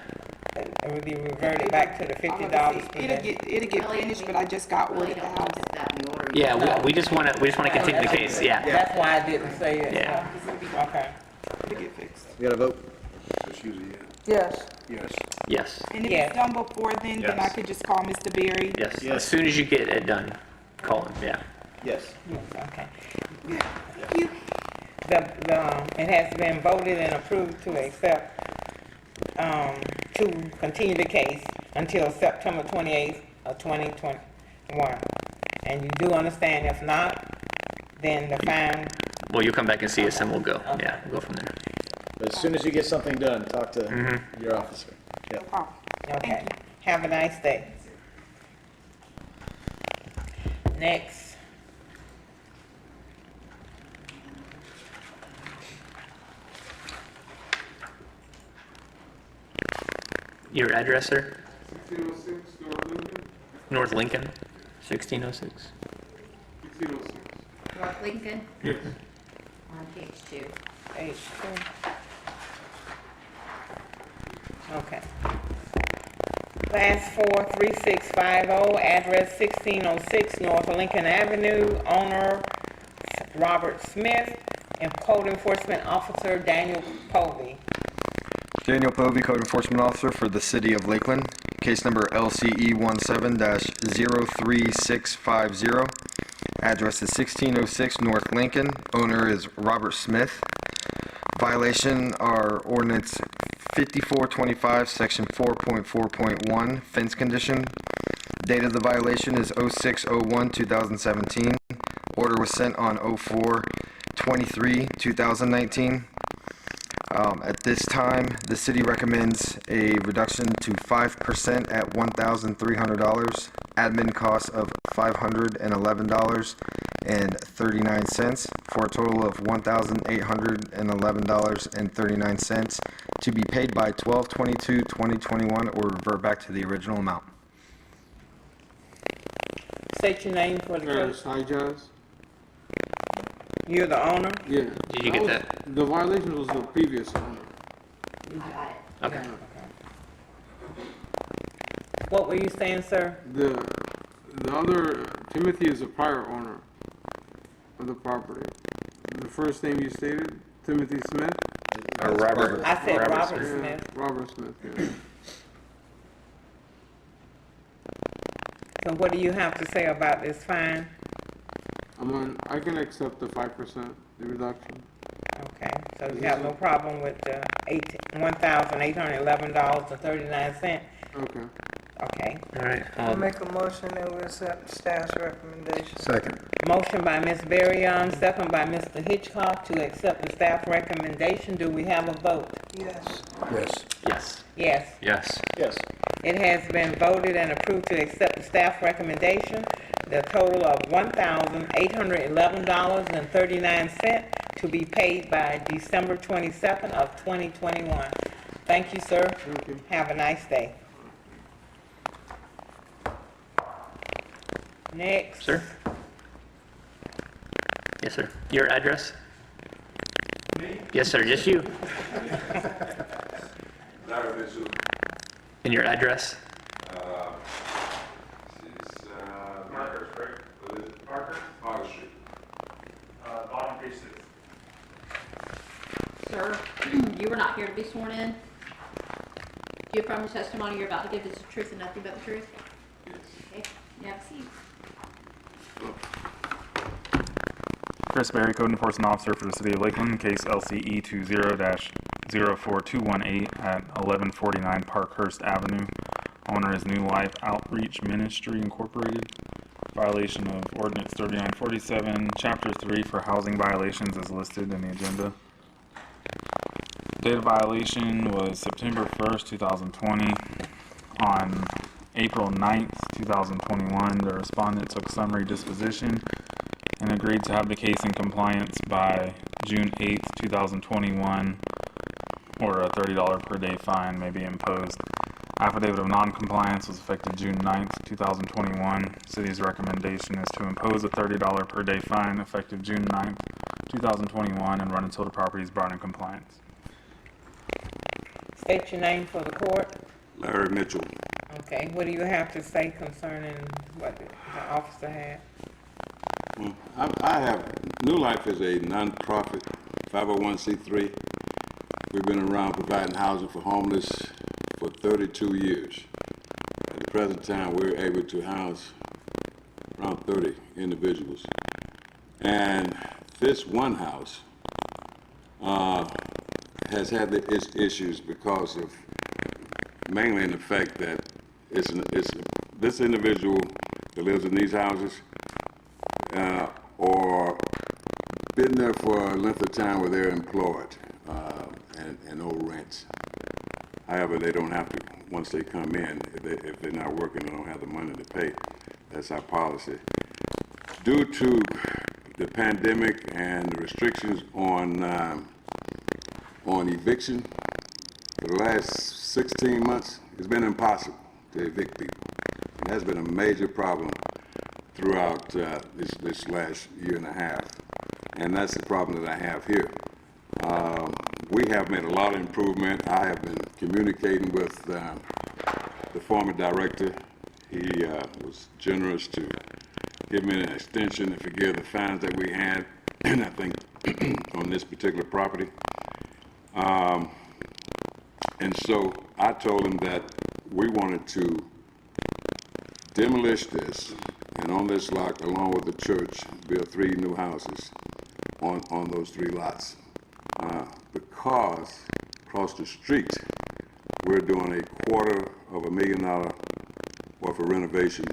It will be reverted back to the $50 per day. It'll get finished, but I just got word at the house. Yeah, we just want to continue the case, yeah. That's why I didn't say it. Yeah. Okay. It'll get fixed. We got a vote? Yes. Yes. Yes. And if it's done before then I could just call Mr. Berry. Yes. As soon as you get it done, call him, yeah. Yes. Okay. It has been voted and approved to accept, to continue the case until September 28th of 2021. And you do understand, if not, then the fine well, you'll come back and see us and we'll go. Yeah, we'll go from there. But as soon as you get something done, talk to your officer. Yep. Okay. Have a nice day. Next. Your address, sir? 1606 North Lincoln. North Lincoln, 1606. 1606. North Lincoln? Yes. On page 2. Page 2. Okay. Last 43650, address 1606 North Lincoln Avenue, owner Robert Smith, and Code Enforcement Officer Daniel Povey. Daniel Povey, Code Enforcement Officer for the City of Lakeland. Case number LCE 17-03650. Address is 1606 North Lincoln. Owner is Robert Smith. Violation are ordinance 5425, section 4.4.1, fence condition. Date of the violation is 06/01/2017. Order was sent on 04/23/2019. At this time, the city recommends a reduction to 5% at $1,300, admin costs of $511.39 for a total of $1,811.39 to be paid by 12/22/2021 or revert back to the original amount. State your name for the Yes, hi, Jazz. You're the owner? Yeah. Did you get that? The violation was the previous owner. Okay. What were you saying, sir? The other, Timothy is a prior owner of the property. The first name you stated, Timothy Smith? Robert. I said Robert Yeah, Smith. Robert Smith, yeah. So what do you have to say about this fine? I can accept the 5%, the reduction. Okay, so you have no problem with the $1,811.39? Okay. Okay. All right. I make a motion that we accept staff's recommendation. Second. Motion by Ms. Berryon, second by Mr. Hitchcock to accept the staff recommendation. Do we have a vote? Yes. Yes. Yes. Yes. Yes. Yes. It has been voted and approved to accept the staff recommendation. The total of $1,811.39 to be paid by December 22nd of 2021. Thank you, sir. Thank you. Have a nice day. Next. Sir? Yes, sir. Your address? Me? Yes, sir. Just you. Larry Mitchell. And your address? It's, Parker's, correct? What is it? Parker? Parker Street. Bottom page 6. Sir, you were not here to be sworn in. Do you affirm the testimony you're about to give is the truth and nothing but the truth? Yes. Okay, you have a seat. Chris Berry, Code Enforcement Officer for the City of Lakeland, case LCE 20-04218 at 1149 Parkhurst Avenue. Owner is New Life Outreach Ministry Incorporated. Violation of Ordinance 3947, Chapter 3 for housing violations is listed in the agenda. Date of violation was September 1st, 2020. On April 9th, 2021, the respondent took summary disposition and agreed to have the case in compliance by June 8th, 2021, or a $30 per day fine may be imposed. Affidavit of non-compliance was effective June 9th, 2021. City's recommendation is to impose a $30 per day fine effective June 9th, 2021, and run until the property is brought in compliance. State your name for the court. Larry Mitchell. Okay, what do you have to say concerning what the officer had? I have, New Life is a nonprofit 501c3. We've been around providing housing for homeless for 32 years. At the present time, we're able to house around 30 individuals. And this one house has had its issues because of mainly in the fact that this individual that lives in these houses or been there for a length of time where they're employed, and no rent. However, they don't have to, once they come in, if they're not working, they don't have the money to pay. That's our policy. Due to the pandemic and the restrictions on eviction, for the last 16 months, it's been impossible to evict people. And that's been a major problem throughout this last year and a half. And that's the problem that I have here. We have made a lot of improvement. I have been communicating with the former director. He was generous to give me an extension to forgive the fines that we had, and I think on this particular property. And so I told him that we wanted to demolish this, and on this lot, along with the church, build 3 new houses on those 3 lots. Because across the street, we're doing $250,000 worth of renovation,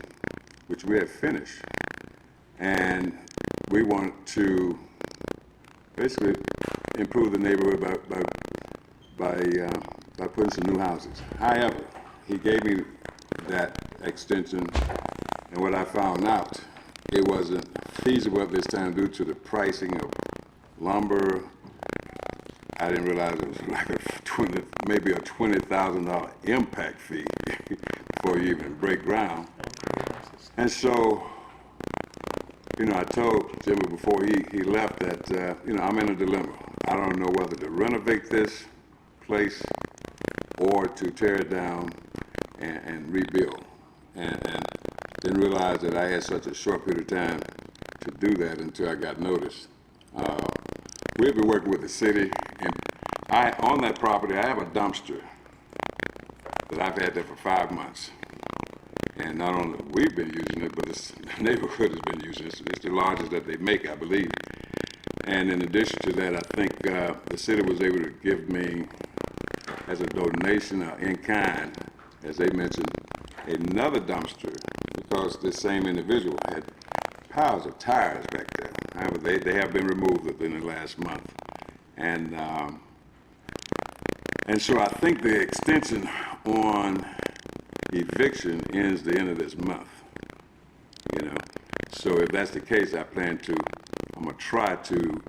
which we have finished. And we want to basically improve the neighborhood by putting some new houses. However, he gave me that extension, and what I found out, it wasn't feasible at this time due to the pricing of lumber. I didn't realize it was like maybe a $20,000 impact fee before you even break ground. And so, I told Jimmy before he left that, I'm in a dilemma. I don't know whether to renovate this place or to tear it down and rebuild. And didn't realize that I had such a short period of time to do that until I got notice. We've been working with the city, and on that property, I have a dumpster that I've had there for 5 months. And not only we've been using it, but the neighborhood has been using it. It's the largest that they make, I believe. And in addition to that, I think the city was able to give me, as a donation in kind, as they mentioned, another dumpster, because this same individual had piles of tires back there. However, they have been removed within the last month. And so I think the extension on eviction ends the end of this month, So if that's the case, I'm going to try to,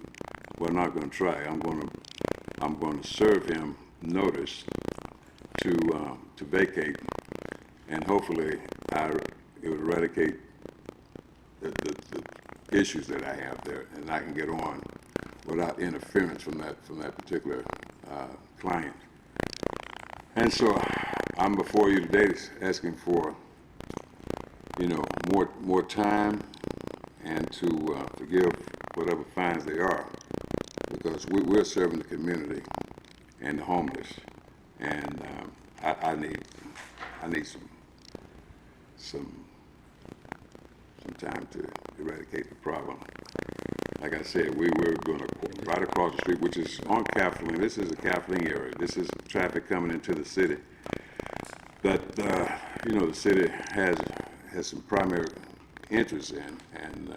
well, not going to try, I'm going to serve him notice to vacate, and hopefully it will eradicate the issues that I have there, and I can get on without interference from that particular client. And so I'm before you today asking for, more time and to forgive whatever fines they are, because we're serving the community and the homeless, and I need some time to eradicate the problem. Like I said, we're going to right across the street, which is on Kathleen. This is a Kathleen area. This is traffic coming into the city that the city has some primary interest in, and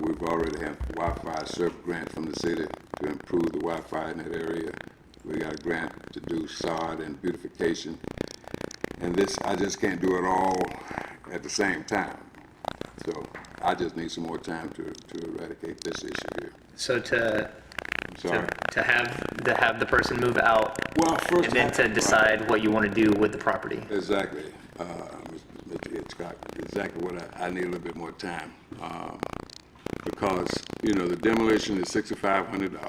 we've already had Wi-Fi SERP grant from the city to improve the Wi-Fi in that area. We got a grant to do sod and beautification, and this I just can't do it all at the same time. So I just need some more time to eradicate this issue here. So to have the person move out, and then to decide what you want to do with the property. Exactly. It's got exactly what I need a little bit more time, because the demolition is $6,500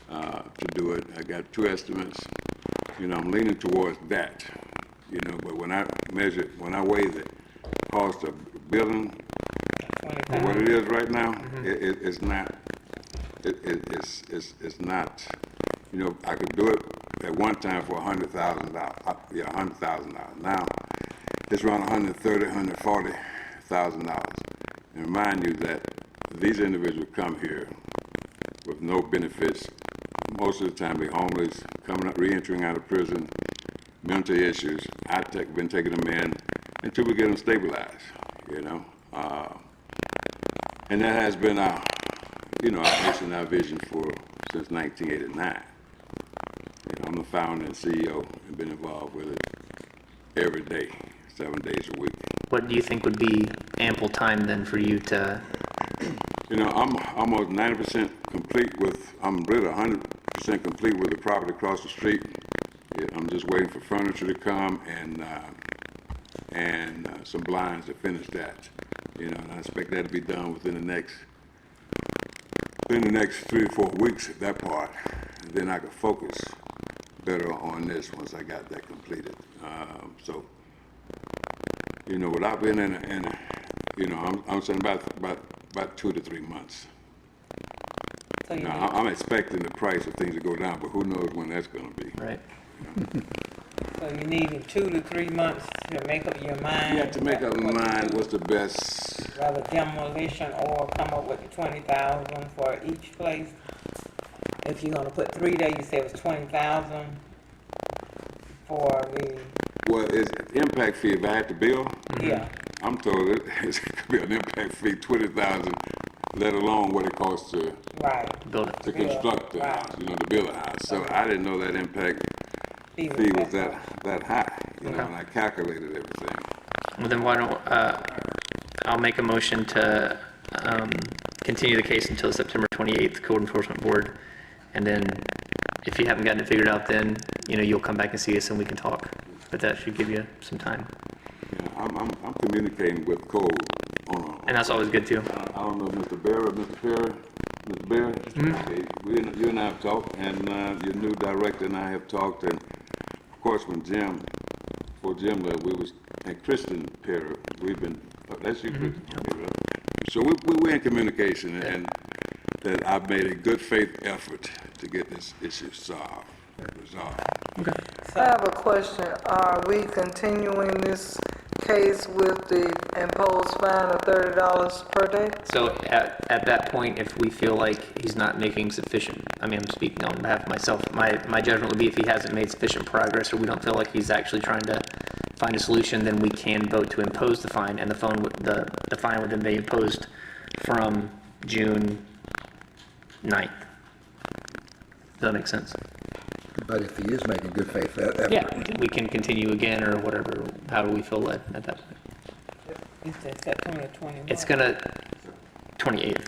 to do it. I got 2 estimates. I'm leaning towards that. But when I weigh the cost of building for what it is right now, it's not. It's not. I could do it at one time for $100,000. $100,000. Now it's around $130,000, $140,000. And remind you that these individuals come here with no benefits. Most of the time they're homeless, coming up, re-entering out of prison, mental issues. I've been taking them in until we get them stabilized, And that has been you know, our mission, our vision since 1989. You know, I'm the founder and CEO and been involved with it every day, 7 days a week. What do you think would be ample time then for you to? You know, I'm almost 90% complete with, I'm really 100% complete with the property across the street. Yeah, I'm just waiting for furniture to come and some blinds to finish that. You know, and I expect that to be done within the next 3 to 4 weeks, that part. And then I can focus better on this once I got that completed. So, you know, without being you know, I'm saying about 2 to 3 months. So you Now, I'm expecting the price of things to go down, but who knows when that's going to be. Right. So you need 2 to 3 months to make up your mind. You have to make up your mind what's the best. Rather demolition or come up with the 20,000 for each place. If you're gonna put 3 there, you say it was 20,000 for the. Well, it's impact fee if I had to build. Yeah. I'm told it could be an impact fee, 20,000, let alone what it costs to build it. to construct the house, you know, to build a house. So I didn't know that impact fee was that high, you know, and I calculated everything. Well, then why don't, I'll make a motion to continue the case until the September 28th Code Enforcement Board. And then if you haven't gotten it figured out, then, you know, you'll come back and see us and we can talk. But that should give you some time. Yeah, I'm communicating with Code on And that's always good too. I don't know, Mr. Barry, Mr. Perry, Mr. Barry. Okay, you and I have talked, and your new director and I have talked, and of course when before Jim left, and Kristen Perry, we've been, that's you, Kristen. So we're in communication, and that I've made a good faith effort to get this issue resolved. I have a question. Are we continuing this case with the imposed fine of $30 per day? So at that point, if we feel like he's not making sufficient, I mean, I'm speaking on behalf of myself, my judgment would be if he hasn't made sufficient progress or we don't feel like he's actually trying to find a solution, then we can vote to impose the fine, and the fine would then be imposed from June 9th. Does that make sense? But if he is making good faith effort. Yeah, we can continue again or whatever. How do we feel led at that point? You said September 21. It's gonna, 28th.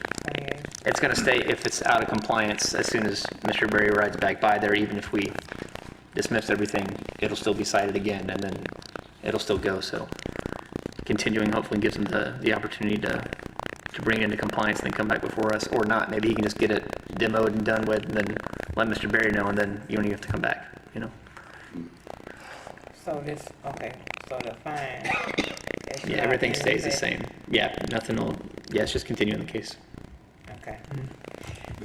It's gonna stay, if it's out of compliance, as soon as Mr. Berry rides back by there, even if we dismiss everything, it'll still be cited again, and then it'll still go, so continuing hopefully gives him the opportunity to bring it into compliance and then come back before us, or not. Maybe he can just get it demoed and done with, and then let Mr. Berry know, and then you don't even have to come back, you know? So so the fine. is Yeah, not everything stays the anything. same. Yeah, nothing will, yeah, it's just continuing the case. Okay.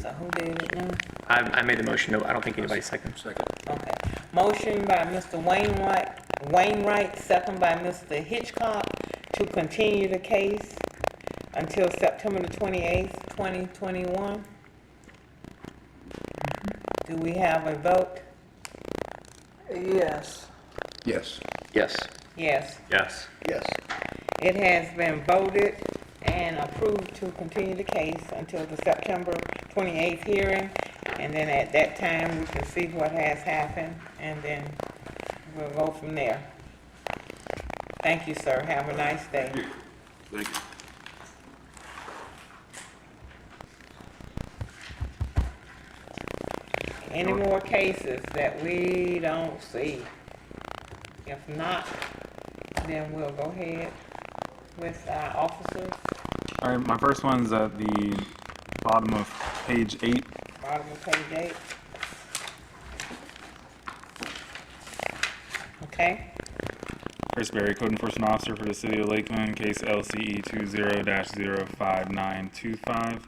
So who did it now? I made the motion, no, I don't think anybody seconded. Okay. Motion by Mr. Wainwright, second by Mr. Hitchcock to continue the case until September the 28th, 2021. Do we have a vote? Yes. Yes. Yes. Yes. Yes. Yes. It has been voted and approved to continue the case until the September 28th hearing, and then at that time, we can see what has happened, and then we'll go from there. Thank you, sir. Have a nice day. Thank you. Any more cases that we don't see? If not, then we'll go ahead with our officers. All right, my first one's at the bottom of page 8. Bottom of page 8. Okay. Chris Berry, Code Enforcement Officer for the City of Lakeland, case LCE 20-05925,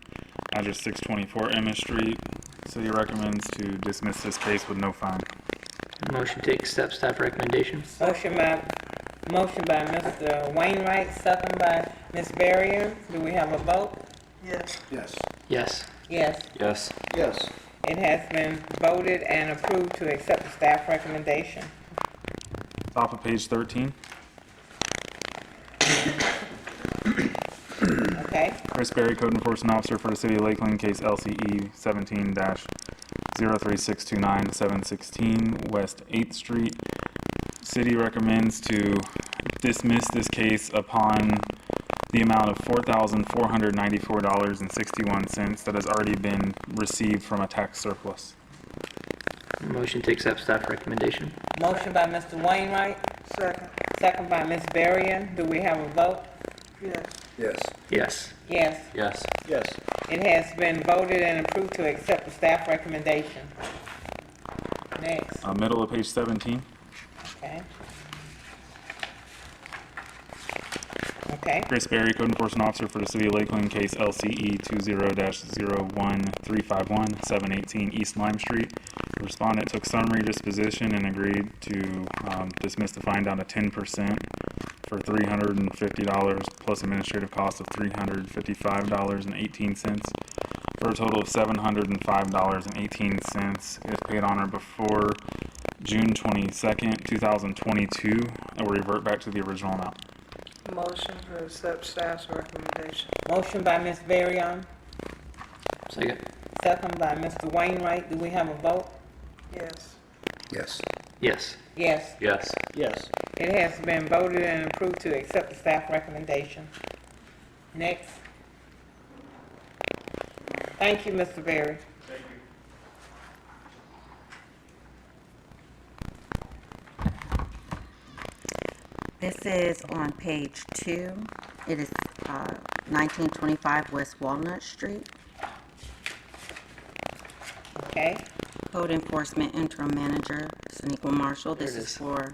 address 624 Emma Street. City recommends to dismiss this case with no fine. Motion to accept staff recommendations. Motion by Mr. Wainwright, second by Ms. Barrier. Do we have a vote? Yes. Yes. Yes. Yes. Yes. Yes. It has been voted and approved to accept the staff recommendation. Top of page 13. Okay. Chris Berry, Code Enforcement Officer for the City of Lakeland, case LCE 17-03629 716 West 8th Street. City recommends to dismiss this case upon the amount of $4,494.61 that has already been received from a tax surplus. Motion to accept staff recommendation. Motion by Mr. Wainwright. Second. Second by Ms. Berrien. Do we have a vote? Yes. Yes. Yes. Yes. Yes. Yes. It has been voted and approved to accept the staff recommendation. Next. Middle of page 17. Okay. Okay. Chris Berry, Code Enforcement Officer for the City of Lakeland, case LCE 20-01351 718 East Lime Street. The respondent took summary disposition and agreed to dismiss the fine down to 10% for $350 plus administrative cost of $355.18 for a total of $705.18 if paid on or before June 22nd, 2022, and will revert back to the original amount. Motion to accept staff's recommendation. Motion by Ms. Berrien. Second. Second by Mr. Wainwright. Do we have a vote? Yes. Yes. Yes. Yes. Yes. Yes. It has been voted and approved to accept the staff recommendation. Next. Thank you, Mr. Berry. This is on page 2. It is 1925 West Walnut Street. Okay. Code Enforcement Interim Manager, Sonequa Marshall. This There it is is. for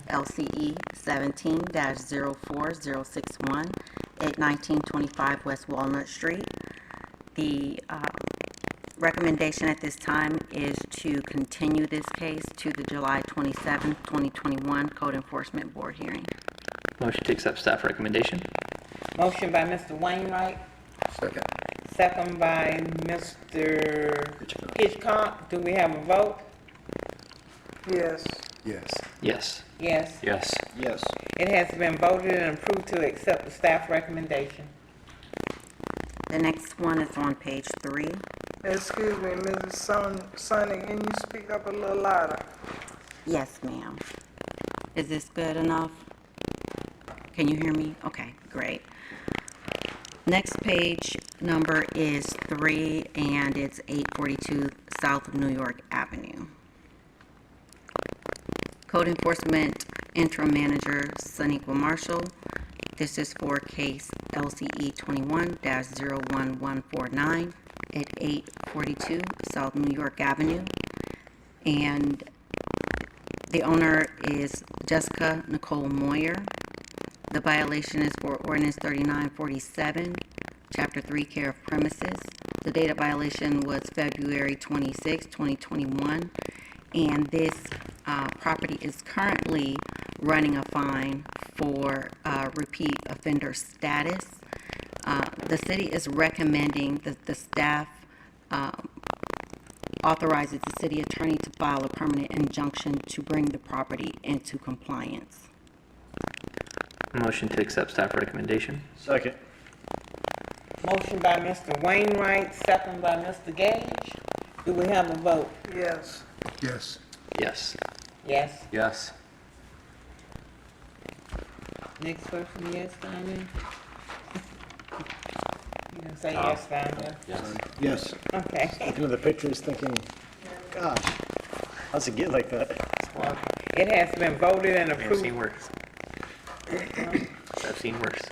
LCE 17-04061 at 1925 West Walnut Street. The recommendation at this time is to continue this case to the July 27, 2021 Code Enforcement Board hearing. Motion to accept staff recommendation. Motion by Mr. Wainwright. Second. Second by Mr. Hitchcock. Do we have a vote? Yes. Yes. Yes. Yes. Yes. Yes. It has been voted and approved to accept the staff recommendation. The next one is on page 3. Excuse me, Mrs. Sonny, can you speak up a little louder? Yes, ma'am. Is this good enough? Can you hear me? Okay, great. Next page number is 3, and it's 842 South of New York Avenue. Code Enforcement Interim Manager, Sonequa Marshall. This is for case LCE 21-01149 at 842 South New York Avenue. And the owner is Jessica Nicole Moyer. The violation is for ordinance 3947, chapter 3, care of premises. The date of violation was February 26, 2021. And this property is currently running a fine for repeat offender status. The city is recommending that the staff authorizes the city attorney to file a permanent injunction to bring the property into compliance. Motion to accept staff recommendation. Second. Motion by Mr. Wainwright, second by Mr. Gage. Do we have a vote? Yes. Yes. Yes. Yes. Yes. Next person, yes, down there? You can say yes down there. Yes. Yes. Okay. Looking at the pictures thinking, gosh, how's it get like that? It has been voted and I've approved. seen worse. I've seen worse.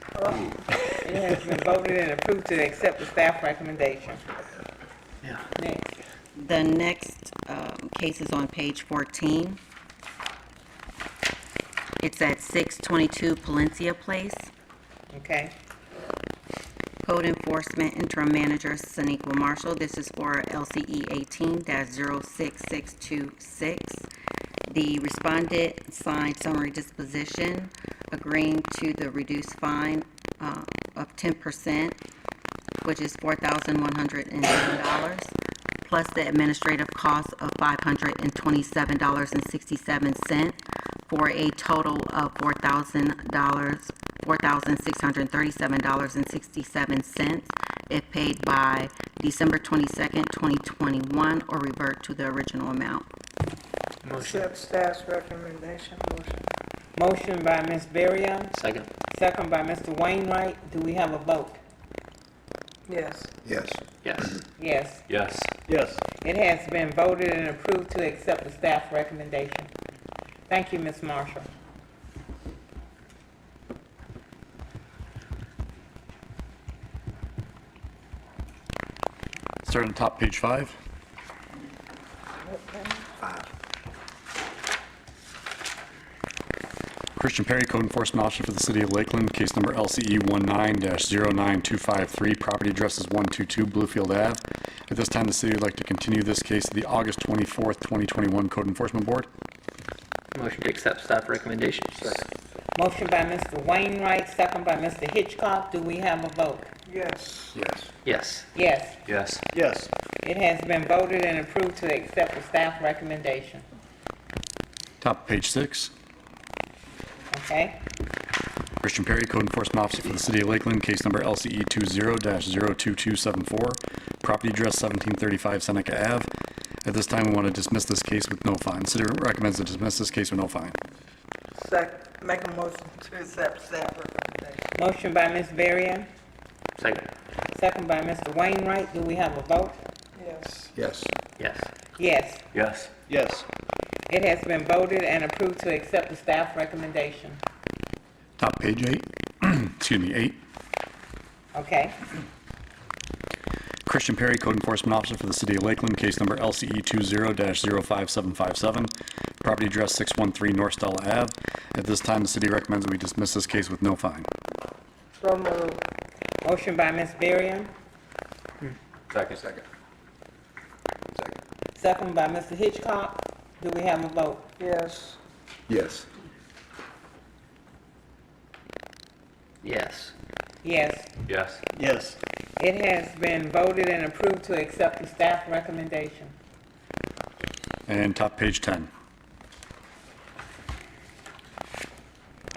It has been voted and approved to accept the staff recommendation. Yeah. Next. The next case is on page 14. It's at 622 Palencia Place. Okay. Code Enforcement Interim Manager, Sonequa Marshall. This is for LCE 18-06626. The respondent signed summary disposition agreeing to the reduced fine of 10%, which is $4,110, plus the administrative cost of $527.67, for a total of $4,000, $4,637.67 if paid by December 22nd, 2021, or revert to the original amount. Accept staff's recommendation, motion. Motion by Ms. Berrien, Second. second by Mr. Wainwright. Do we have a vote? Yes. Yes. Yes. Yes. Yes. Yes. It has been voted and approved to accept the staff recommendation. Thank you, Ms. Marshall. Start on top, page 5. Christian Perry, Code Enforcement Officer for the City of Lakeland, case number LCE 19-09253, property address is 122 Bluefield Ave. At this time, the city would like to continue this case to the August 24th, 2021 Code Enforcement Board. Motion to accept staff recommendations. Motion by Mr. Wainwright, second by Mr. Hitchcock. Do we have a vote? Yes. Yes. Yes. Yes. Yes. Yes. It has been voted and approved to accept the staff recommendation. Top of page 6. Okay? Christian Perry, Code Enforcement Officer for the City of Lakeland, case number LCE 20-02274, property address 1735 Seneca Ave. At this time, we want to dismiss this case with no fine. The city recommends to dismiss this case with no fine. Make a motion to accept staff recommendation. Motion by Ms. Berrien, Second. second by Mr. Wainwright. Do we have a vote? Yes. Yes. Yes. Yes. Yes. Yes. It has been voted and approved to accept the staff recommendation. Top of page 8. Excuse me, 8. Okay? Christian Perry, Code Enforcement Officer for the City of Lakeland, case number LCE 20-05757, property address 613 North Stella Ave. At this time, the city recommends that we dismiss this case with no fine. So moved. Motion by Ms. Berrien, Second. second by Mr. Hitchcock. Do we have a vote? Yes. Yes. Yes. Yes. Yes. Yes. It has been voted and approved to accept the staff recommendation. And top page 10.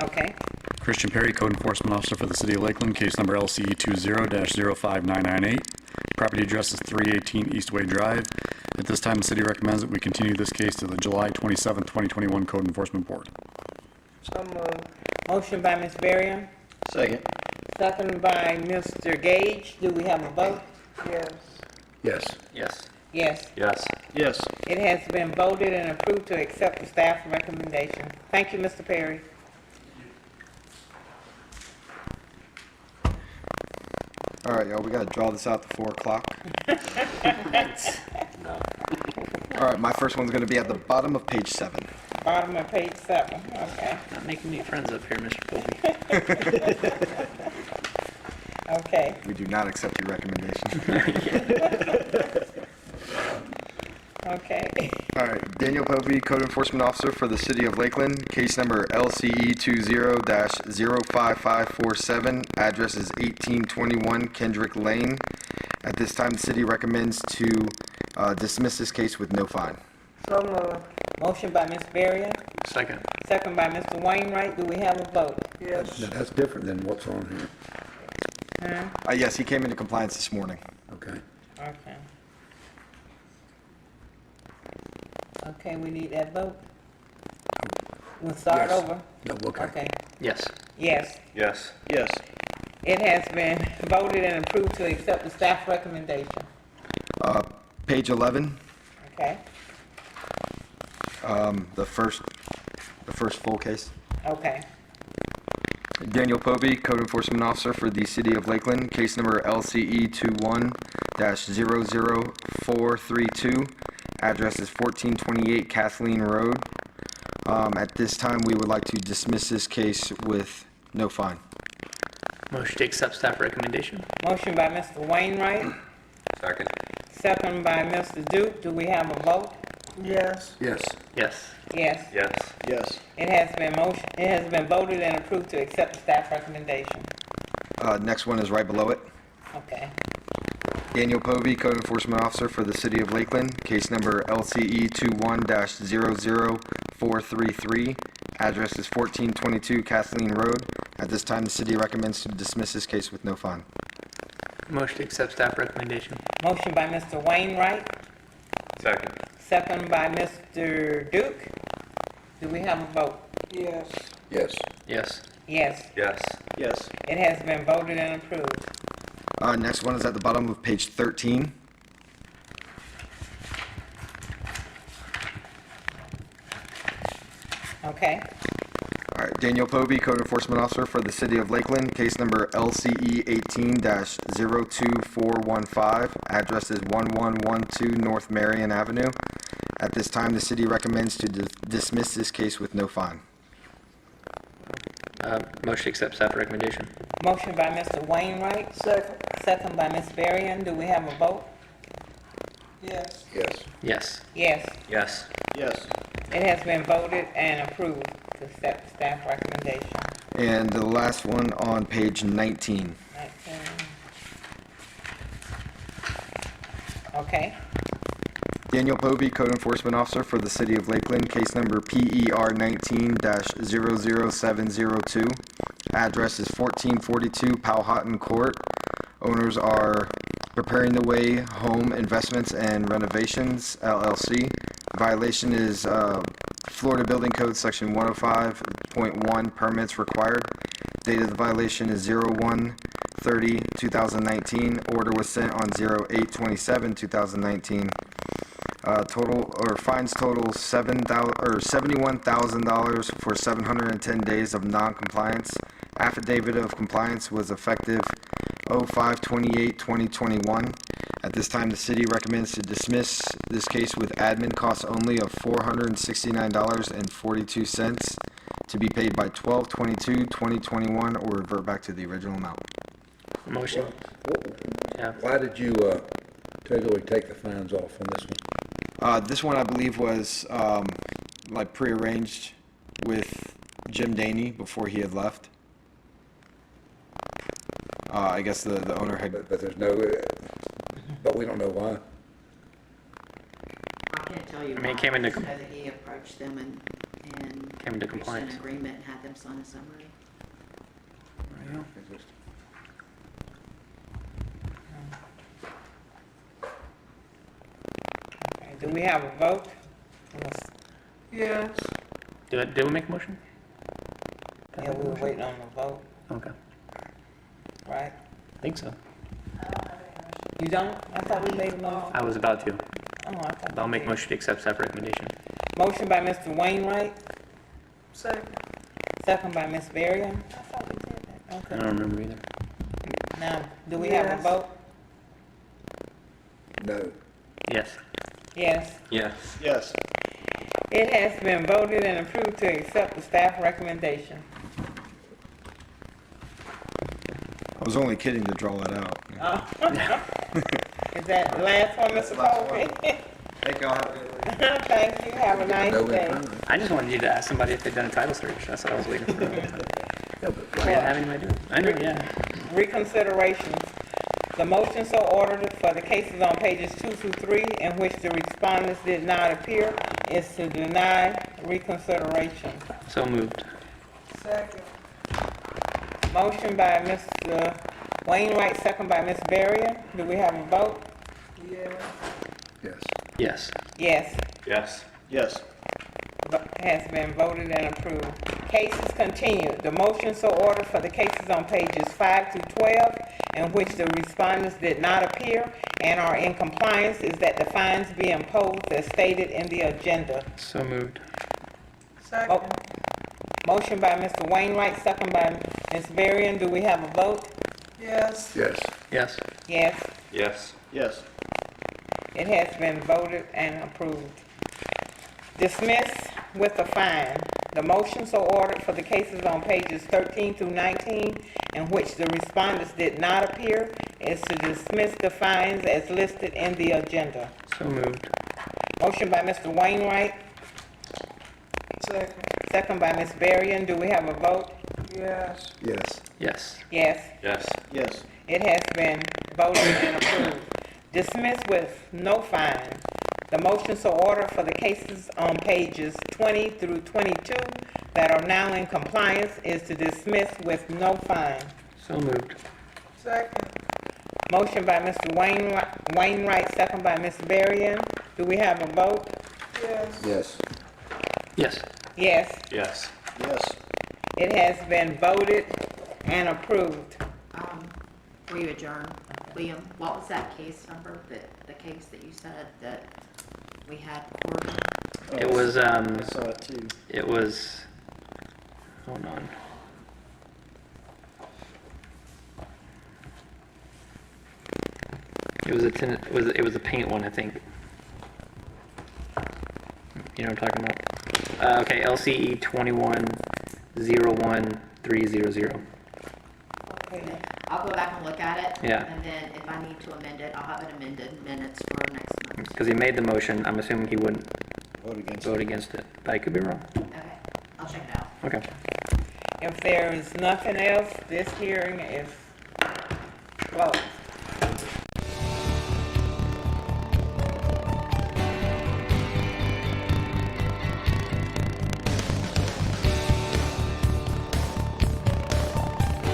Okay? Christian Perry, Code Enforcement Officer for the City of Lakeland, case number LCE 20-05998, property address is 318 Eastway Drive. At this time, the city recommends that we continue this case to the July 27, 2021 Code Enforcement Board. So moved. Motion by Ms. Berrien, Second. second by Mr. Gage. Do we have a vote? Yes. Yes. Yes. Yes. Yes. Yes. It has been voted and approved to accept the staff recommendation. Thank you, Mr. Perry. All right, y'all, we gotta draw this out to 4 o'clock. No. All right, my first one's gonna be at the bottom of page 7. Bottom of page 7, okay. Not making me friends up here, Mr. Colby. Okay. We do not accept your recommendation. Okay. All right, Daniel Povey, Code Enforcement Officer for the City of Lakeland, case number LCE 20-05547, address is 1821 Kendrick Lane. At this time, the city recommends to dismiss this case with no fine. So moved. Motion by Ms. Berrien, Second. second by Mr. Wainwright. Do we have a vote? Yes. Now, that's different than what's on here. Yes, he came into compliance this morning. Okay. Okay. Okay, we need that vote. We'll start Yes. over. No, okay. Okay. Yes. Yes. Yes. Yes. It has been voted and approved to accept the staff recommendation. Page 11, Okay? the first full case. Okay. Daniel Povey, Code Enforcement Officer for the City of Lakeland, case number LCE 21-00432, address is 1428 Kathleen Road. At this time, we would like to dismiss this case with no fine. Motion to accept staff recommendation. Motion by Mr. Wainwright, Second. second by Mr. Duke. Do we have a vote? Yes. Yes. Yes. Yes. Yes. Yes. It has been voted and approved to accept the staff recommendation. Next one is right below it. Okay. Daniel Povey, Code Enforcement Officer for the City of Lakeland, case number LCE 21-00433, address is 1422 Kathleen Road. At this time, the city recommends to dismiss this case with no fine. Motion to accept staff recommendation. Motion by Mr. Wainwright, Second. second by Mr. Duke. Do we have a vote? Yes. Yes. Yes. Yes, Yes. Yes. it has been voted and approved. Next one is at the bottom of page 13. Okay, All right, Daniel Povey, Code Enforcement Officer for the City of Lakeland, case number LCE 18-02415, address is 1112 North Marion Avenue. At this time, the city recommends to dismiss this case with no fine. Motion to accept staff recommendation. motion by Mr. Wainwright, second by Ms. Varian. Do we have a vote? Yes. Yes. Yes. Yes, Yes. Yes. it has been voted and approved to accept staff recommendation. And the last one on page 19. 19. Okay, Daniel Povey, Code Enforcement Officer for the City of Lakeland, case number PER 19-00702. Address is 1442 Powhatan Court. Owners are Preparing the Way Home Investments and Renovations, LLC. Violation is Florida Building Code Section 105.1, permits required. Date of the violation is 01/30/2019. Order was sent on 08/27/2019. Fines total $71,000 for 710 days of non-compliance. Affidavit of compliance was effective 05/28/2021. At this time, the city recommends to dismiss this case with admin costs only of $469.42 to be paid by 12/22/2021 or revert back to the original amount. Motion. Yeah. Why did you totally take the fines off on this one? This one, I believe, was like prearranged with Jim Daney before he had left. I guess the owner had. But there's no, but we don't know why. I can't tell you I mean, it why. came into I just know that he approached them and Came into reached compliance. an agreement and had them sign a summary. okay, do we have a vote? Yes. Did we make a motion? Yeah, we were waiting on the vote, Okay. right? I think so. You don't? I thought we made a motion. I was about to. Oh, I thought. I'll we make did. motion to accept staff recommendation. Motion by Mr. Wainwright, Second. second by Ms. Varian. I thought we did that. I Okay. don't remember either. Now, do we have a Yes. vote? No. Yes. Yes. Yes. Yes. It has been voted and approved to accept the staff recommendation. I was only kidding to draw that out. Is that the last one, Mr. Colby? Thank y'all. Thank you, have a nice day. I just wanted you to ask somebody if they'd done a title search. That's what I was waiting for. We didn't have anybody do it. I know, yeah. Reconsideration. The motion so ordered for the cases on pages 2 through 3 in which the respondents did not appear is to deny reconsideration. So moved. Second. Motion by Mr. Wainwright, second by Ms. Varian. Do we have a vote? Yes. Yes. Yes. Yes. Yes. Yes. Has been voted and approved. Cases continued. The motion so ordered for the cases on pages 5 through 12 in which the respondents did not appear and are in compliance is that the fines be imposed as stated in the agenda. So moved. Second. Motion by Mr. Wainwright, second by Ms. Varian. Do we have a vote? Yes. Yes. Yes. Yes. Yes. Yes. It has been voted and approved. Dismiss with a fine. The motion so ordered for the cases on pages 13 through 19 in which the respondents did not appear is to dismiss the fines as listed in the agenda. So moved. Motion by Mr. Wainwright, Second. second by Ms. Varian. Do we have a vote? Yes. Yes. Yes. Yes. Yes. Yes. It has been voted and approved. Dismiss with no fine. The motion so ordered for the cases on pages 20 through 22 that are now in compliance is to dismiss with no fine. So moved. Second. Motion by Mr. Wainwright, second by Ms. Varian. Do we have a vote? Yes. Yes. Yes. Yes, Yes. Yes. it has been voted and approved. Before you adjourn, Liam, what was that case number, the case that you said that we had Corbin? It was, I saw it too. it was, hold on. It was it was a paint one, I think. You know what I'm talking about? Okay, LCE 21-01-300. Okay. I'll go back and look at it. Yeah. And then if I need to amend it, I'll have it amended minutes for next month. Because he made the motion, I'm assuming he wouldn't Vote vote against it, but I could be wrong. Okay, I'll check it out. Okay. If there is nothing else, this hearing is closed.